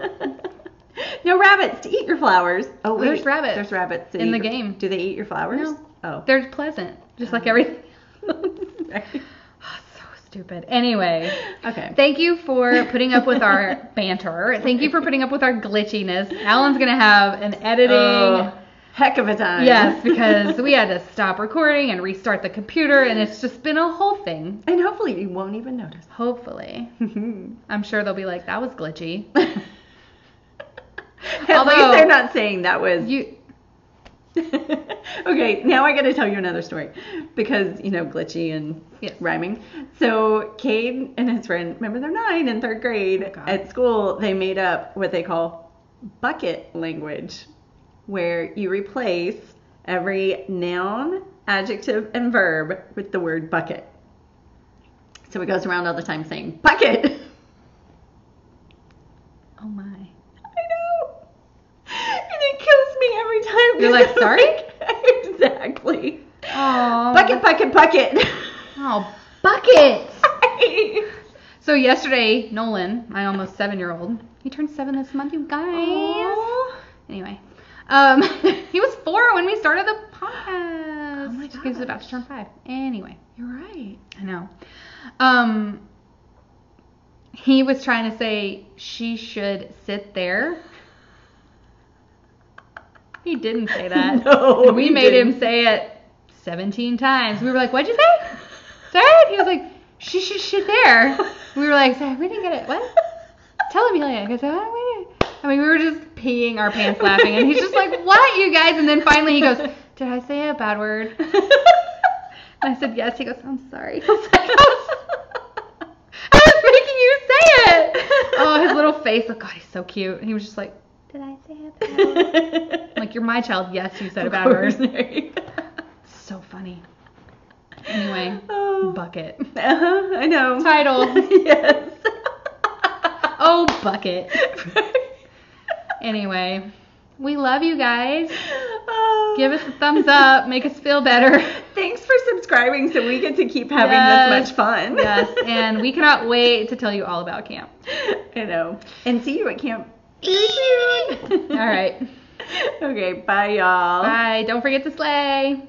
No rabbits to eat your flowers. Oh, wait. There's rabbits. There's rabbits in the game. Do they eat your flowers? No. Oh. They're pleasant, just like everything. Right. Oh, so stupid. Anyway. Okay. Thank you for putting up with our banter. Thank you for putting up with our glitchiness. Alan's going to have an editing heck of a time. Yes, because we had to stop recording and restart the computer, and it's just been a whole thing. And hopefully you won't even notice. Hopefully. I'm sure they'll be like, that was glitchy. At least they're not saying that was... You. Okay, now I got to tell you another story because, glitchy and rhyming. So Cade and his friend, remember they're 9 in 3rd grade at school, they made up what they call bucket language, where you replace every noun, adjective, and verb with the word bucket. So it goes around all the time saying, bucket. Oh my. I know. And it kills me every time. You're like, sorry? Exactly. Oh. Bucket, bucket, bucket. Oh, bucket. So yesterday, Nolan, my almost 7-year-old, he turned 7 this month, you guys. Aww. Anyway, he was 4 when we started the podcast. Oh my gosh. He was about to turn 5. Anyway. You're right. I know. He was trying to say she should sit there. He didn't say that. No, and we made him say it 17 times. We were like, what'd you say? Say it. He was like, she should sit there. We were like, we didn't get it. What? Tell Amelia. I said, we were just peeing our pants laughing. And he's just like, what, you guys? And then finally he goes, did I say a bad word? And I said, yes. He goes, I'm sorry. I was like, I was making you say it. Oh, his little face. Oh, God, he's so cute. He was just like, did I say a bad word? I'm like, you're my child. Yes, you said a bad word. So funny. Anyway, bucket. I know. Title. Yes. Oh, bucket. Anyway, we love you guys. Give us a thumbs up. Make us feel better. Thanks for subscribing so we get to keep having this much fun. Yes, and we cannot wait to tell you all about camp. I know. And see you at camp very soon. All right. Okay, bye, y'all. Bye. Don't forget to slay.